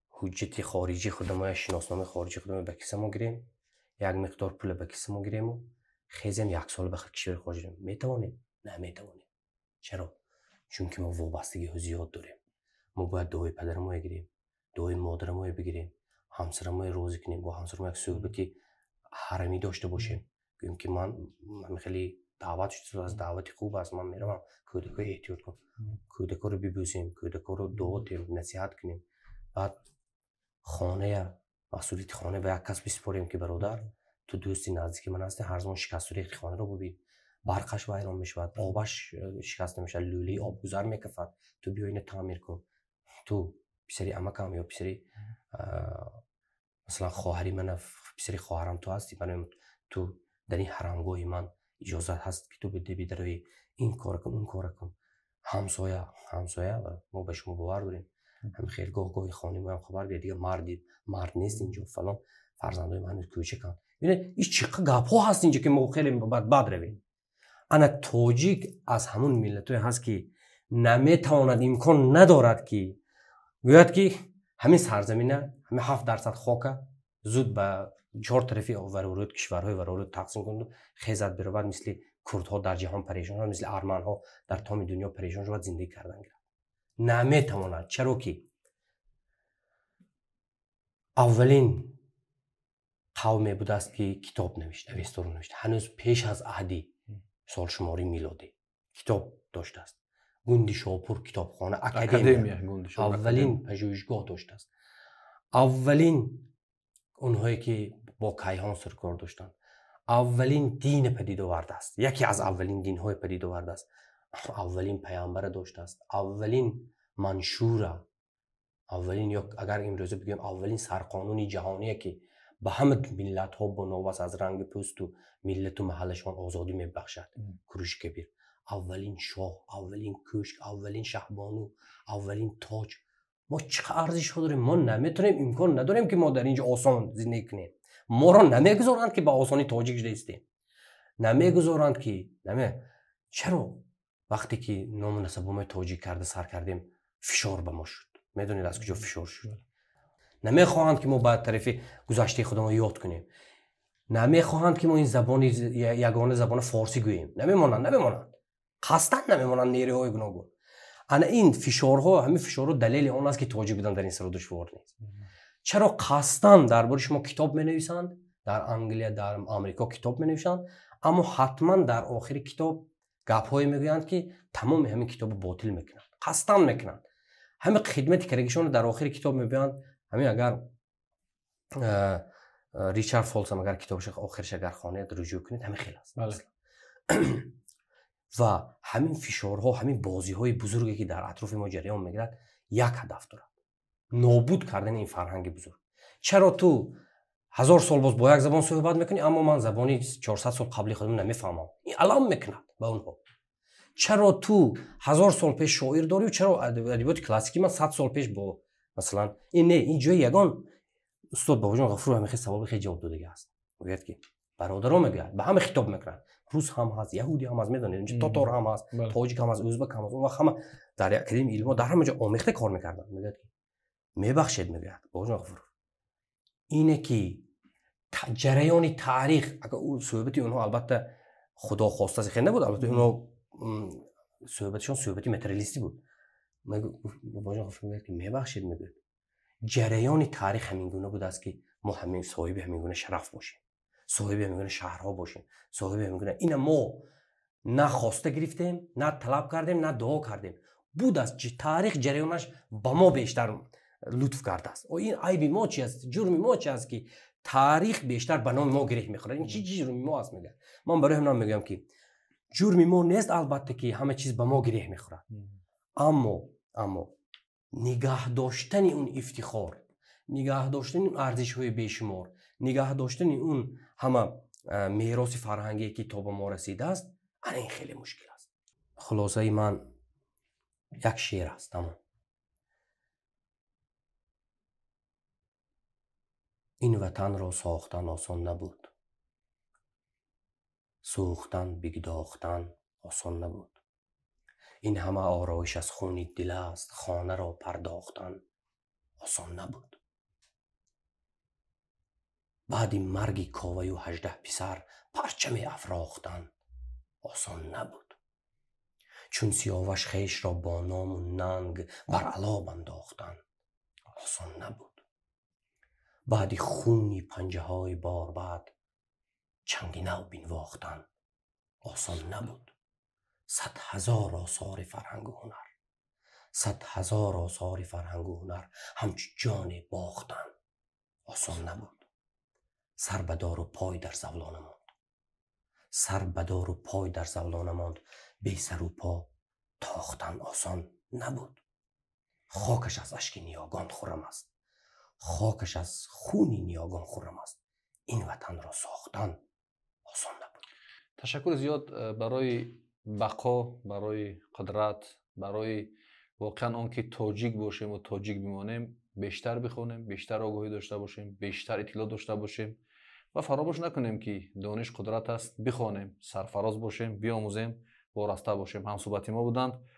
حجت خارجی خودمون یا شناسنامه خارجی خودمون به کیسه ما گیریم، یک مقدار پول به کیسه ما گیریم و خیزیم یک سال بخیر کشور خارجی ریم؟ میتوانیم؟ نه میتوانیم. چرا؟ چون که ما وابستگی زیاد داریم. ما باید دعای پدر ما بگیریم، دعای مادر ما بگیریم، همسر ما روزی کنیم، با همسر ما یک صحبتی حرمی داشته باشیم، بگیم که من خیلی دعوت شد، از دعوت خوب است، من میرم کودکان احتیاط کنم، کودکان رو ببوسیم، کودکان رو دعا کنیم، نصیحت کنیم. بعد خانه، مسئولیت خانه به یک کس بسپاریم که برادر تو دوستی نزدیک من هستی، هر زمان شکست ریخت خانه رو ببین، برقش ویران میشود، آبش شکست میشه، لوله آب گذر میکفد، تو بیا اینو تعمیر کن. تو پسری عمکم یا پسری مثلا خواهری من، پسری خواهرم تو هستی، من تو در این حرمگاه من اجازه هست که تو بده برای این کار کن اون کار کن. همسایه و ما به شما باور داریم، هم خیرگاه گاهی خانه ما هم خبر بیاد دیگه مرد نیست اینجا فلان، فرزندای من کوچکن. ببین این چقدر گپ‌ها هست اینجا که ما خیلی بد رویم. انا تاجیک از همون ملت‌های هست که نمیتواند، امکان ندارد که گوید که همین سرزمینه، همین 7% خاک زود به 4 طرفی ورورود کشورهای ورورود تقسیم کنند، خیزد برود، مثل کردها در جهان پریشان شدند، مثل ارمن‌ها در تمام دنیا پریشان شدند، زندگی کردند. نمیتواند. چرا که اولین قومی بوده است که کتاب نوشته، اوستا رو نوشته، هنوز پیش از عهدی سال شماری میلادی کتاب داشته است. گوندی شاپور کتابخانه اکادمی اولین پژوهشگاه داشته است. اولین اونهایی که با کیهان سرکار داشتند، اولین دین پدید آورده است، یکی از اولین دین‌های پدید آورده است، اولین پیامبر داشته است، اولین منشور، اولین، یا اگر امروزه بگیم اولین سرقانونی جهانیه که به همه ملت‌ها با نوبت از رنگ پوست و ملت و محلشان آزادی میبخشد. کوروش کبیر، اولین شاه، اولین کوشک، اولین شهبانو، اولین تاج. ما چه ارزش داریم؟ ما نمیتونیم، امکان نداریم که ما در اینجا آسان زندگی کنیم. ما را نمیگذارند که با آسانی تاجیک دستیم، نمیگذارند که چرا وقتی که نام نسبم تاجیک کرده سر کردیم فشار به ما شد؟ میدونید از کجا فشار شد؟ نمیخواهند که ما بعد طرف گذشته خودمون یاد کنیم، نمیخواهند که ما این زبان یگانه زبان فارسی گوییم، نمیمونند قصداً نمیمونند نیروهای گوناگون. انا این فشارها، همین فشارها دلیل اون است که تاجیک بودن در این سر دشوار نیست. چرا قصداً درباره شما کتاب مینویسند، در انگلیس، در آمریکا کتاب مینویسند، اما حتما در آخر کتاب گپ‌هایی میگویند که تمام همین کتاب باطل میکنند، قصداً میکنند. همه خدمتی کردگیشون در آخر کتاب میبینن. همین اگر ریچارد فولز هم اگر کتابش آخرش اگر خوانید رجوع کنید همین خیلی است. بله. و همین فشارها، همین بازی‌های بزرگی که در اطراف ما جریان میگیرد یک هدف دارد: نابود کردن این فرهنگ بزرگ. چرا تو 1000 سال باز با یک زبان صحبت میکنی اما من زبانی 400 سال قبلی خودم نمیفهمم؟ این علام میکند به اونها. چرا تو 1000 سال پیش شاعر داری و چرا ادبیات کلاسیکی من 100 سال پیش با مثلا این نه این جای یگان استاد بابا جان غفور هم خیلی سوال خیلی جواب داده است. میگه که برادرام میگه به همه خطاب میکنن، روس هم هست، یهودی هم هست، میدونید اینجا تاتار هم هست، تاجیک هم هست، ازبک هم هست. اون وقت همه در اکادمی علم در همه جا آمیخته کار میکردن. میگه که میبخشید میگه بابا جان غفور اینه که جریان تاریخ اگر اون صحبتی اونها البته خدا خواسته است خیلی نبود، البته اونها صحبتشون صحبتی متریالیستی بود. میگه بابا جان غفور میگه که میبخشید میگه جریان تاریخ همین گونه بود است که ما همین صاحب همین گونه شرف باشیم، صاحب همین گونه شهرها باشیم، صاحب همین گونه این ما نه خواسته گرفتیم، نه طلب کردیم، نه دعا کردیم. بود است تاریخ جریانش با ما بیشتر لطف کرده است. و این عیب ما چی است؟ جرم ما چی است که تاریخ بیشتر به نام ما گره میخوره؟ این چی جرم ما است؟ میگه من برای همین میگم که جرم ما نیست البته که همه چیز به ما گره میخوره، اما نگاه داشتن اون افتخار، نگاه داشتن اون ارزش‌های بیشمار، نگاه داشتن اون همه میراث فرهنگی که تا به ما رسیده است، این خیلی مشکل است. خلاصه من یک شعر است. این وطن را ساختن آسان نبود، سوختن بگداختن آسان نبود. این همه آرایش از خون دل است، خانه را پرداختن آسان نبود. بعد مرگ کاوه و 18 پسر پرچم افراختن آسان نبود. چون سیاوش خویش را با نام و ننگ بر علاب انداختن آسان نبود. بعد خونی پنجه های باربد چنگ نو بنواختن آسان نبود. 100,000 آثار فرهنگ و هنر، 100,000 آثار فرهنگ و هنر همچو جان باختن آسان نبود. سر بدار و پای در زولان ماند، سر بدار و پای در زولان ماند، بی سر و پا تاختن آسان نبود. خاکش از اشک نیاگان خرم است، خاکش از خونی نیاگان خرم است. این وطن را ساختن آسان نبود. تشکر زیاد برای بقا، برای قدرت، برای واقعا آنکه تاجیک باشیم و تاجیک بمانیم، بیشتر بخونیم، بیشتر آگاهی داشته باشیم، بیشتر اطلاع داشته باشیم و فراموش نکنیم که دانش قدرت است. بخوانیم، سرفراز باشیم، بیاموزیم، وارسته باشیم. هم صحبت ما بودند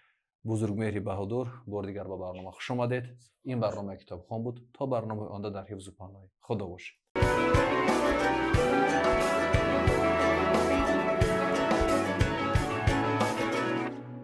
بزرگمهری بهادر. بار دیگر با برنامه خوش آمدید. این برنامه کتابخوان بود. تا برنامه آینده در حفظ و پناه خدا باشید.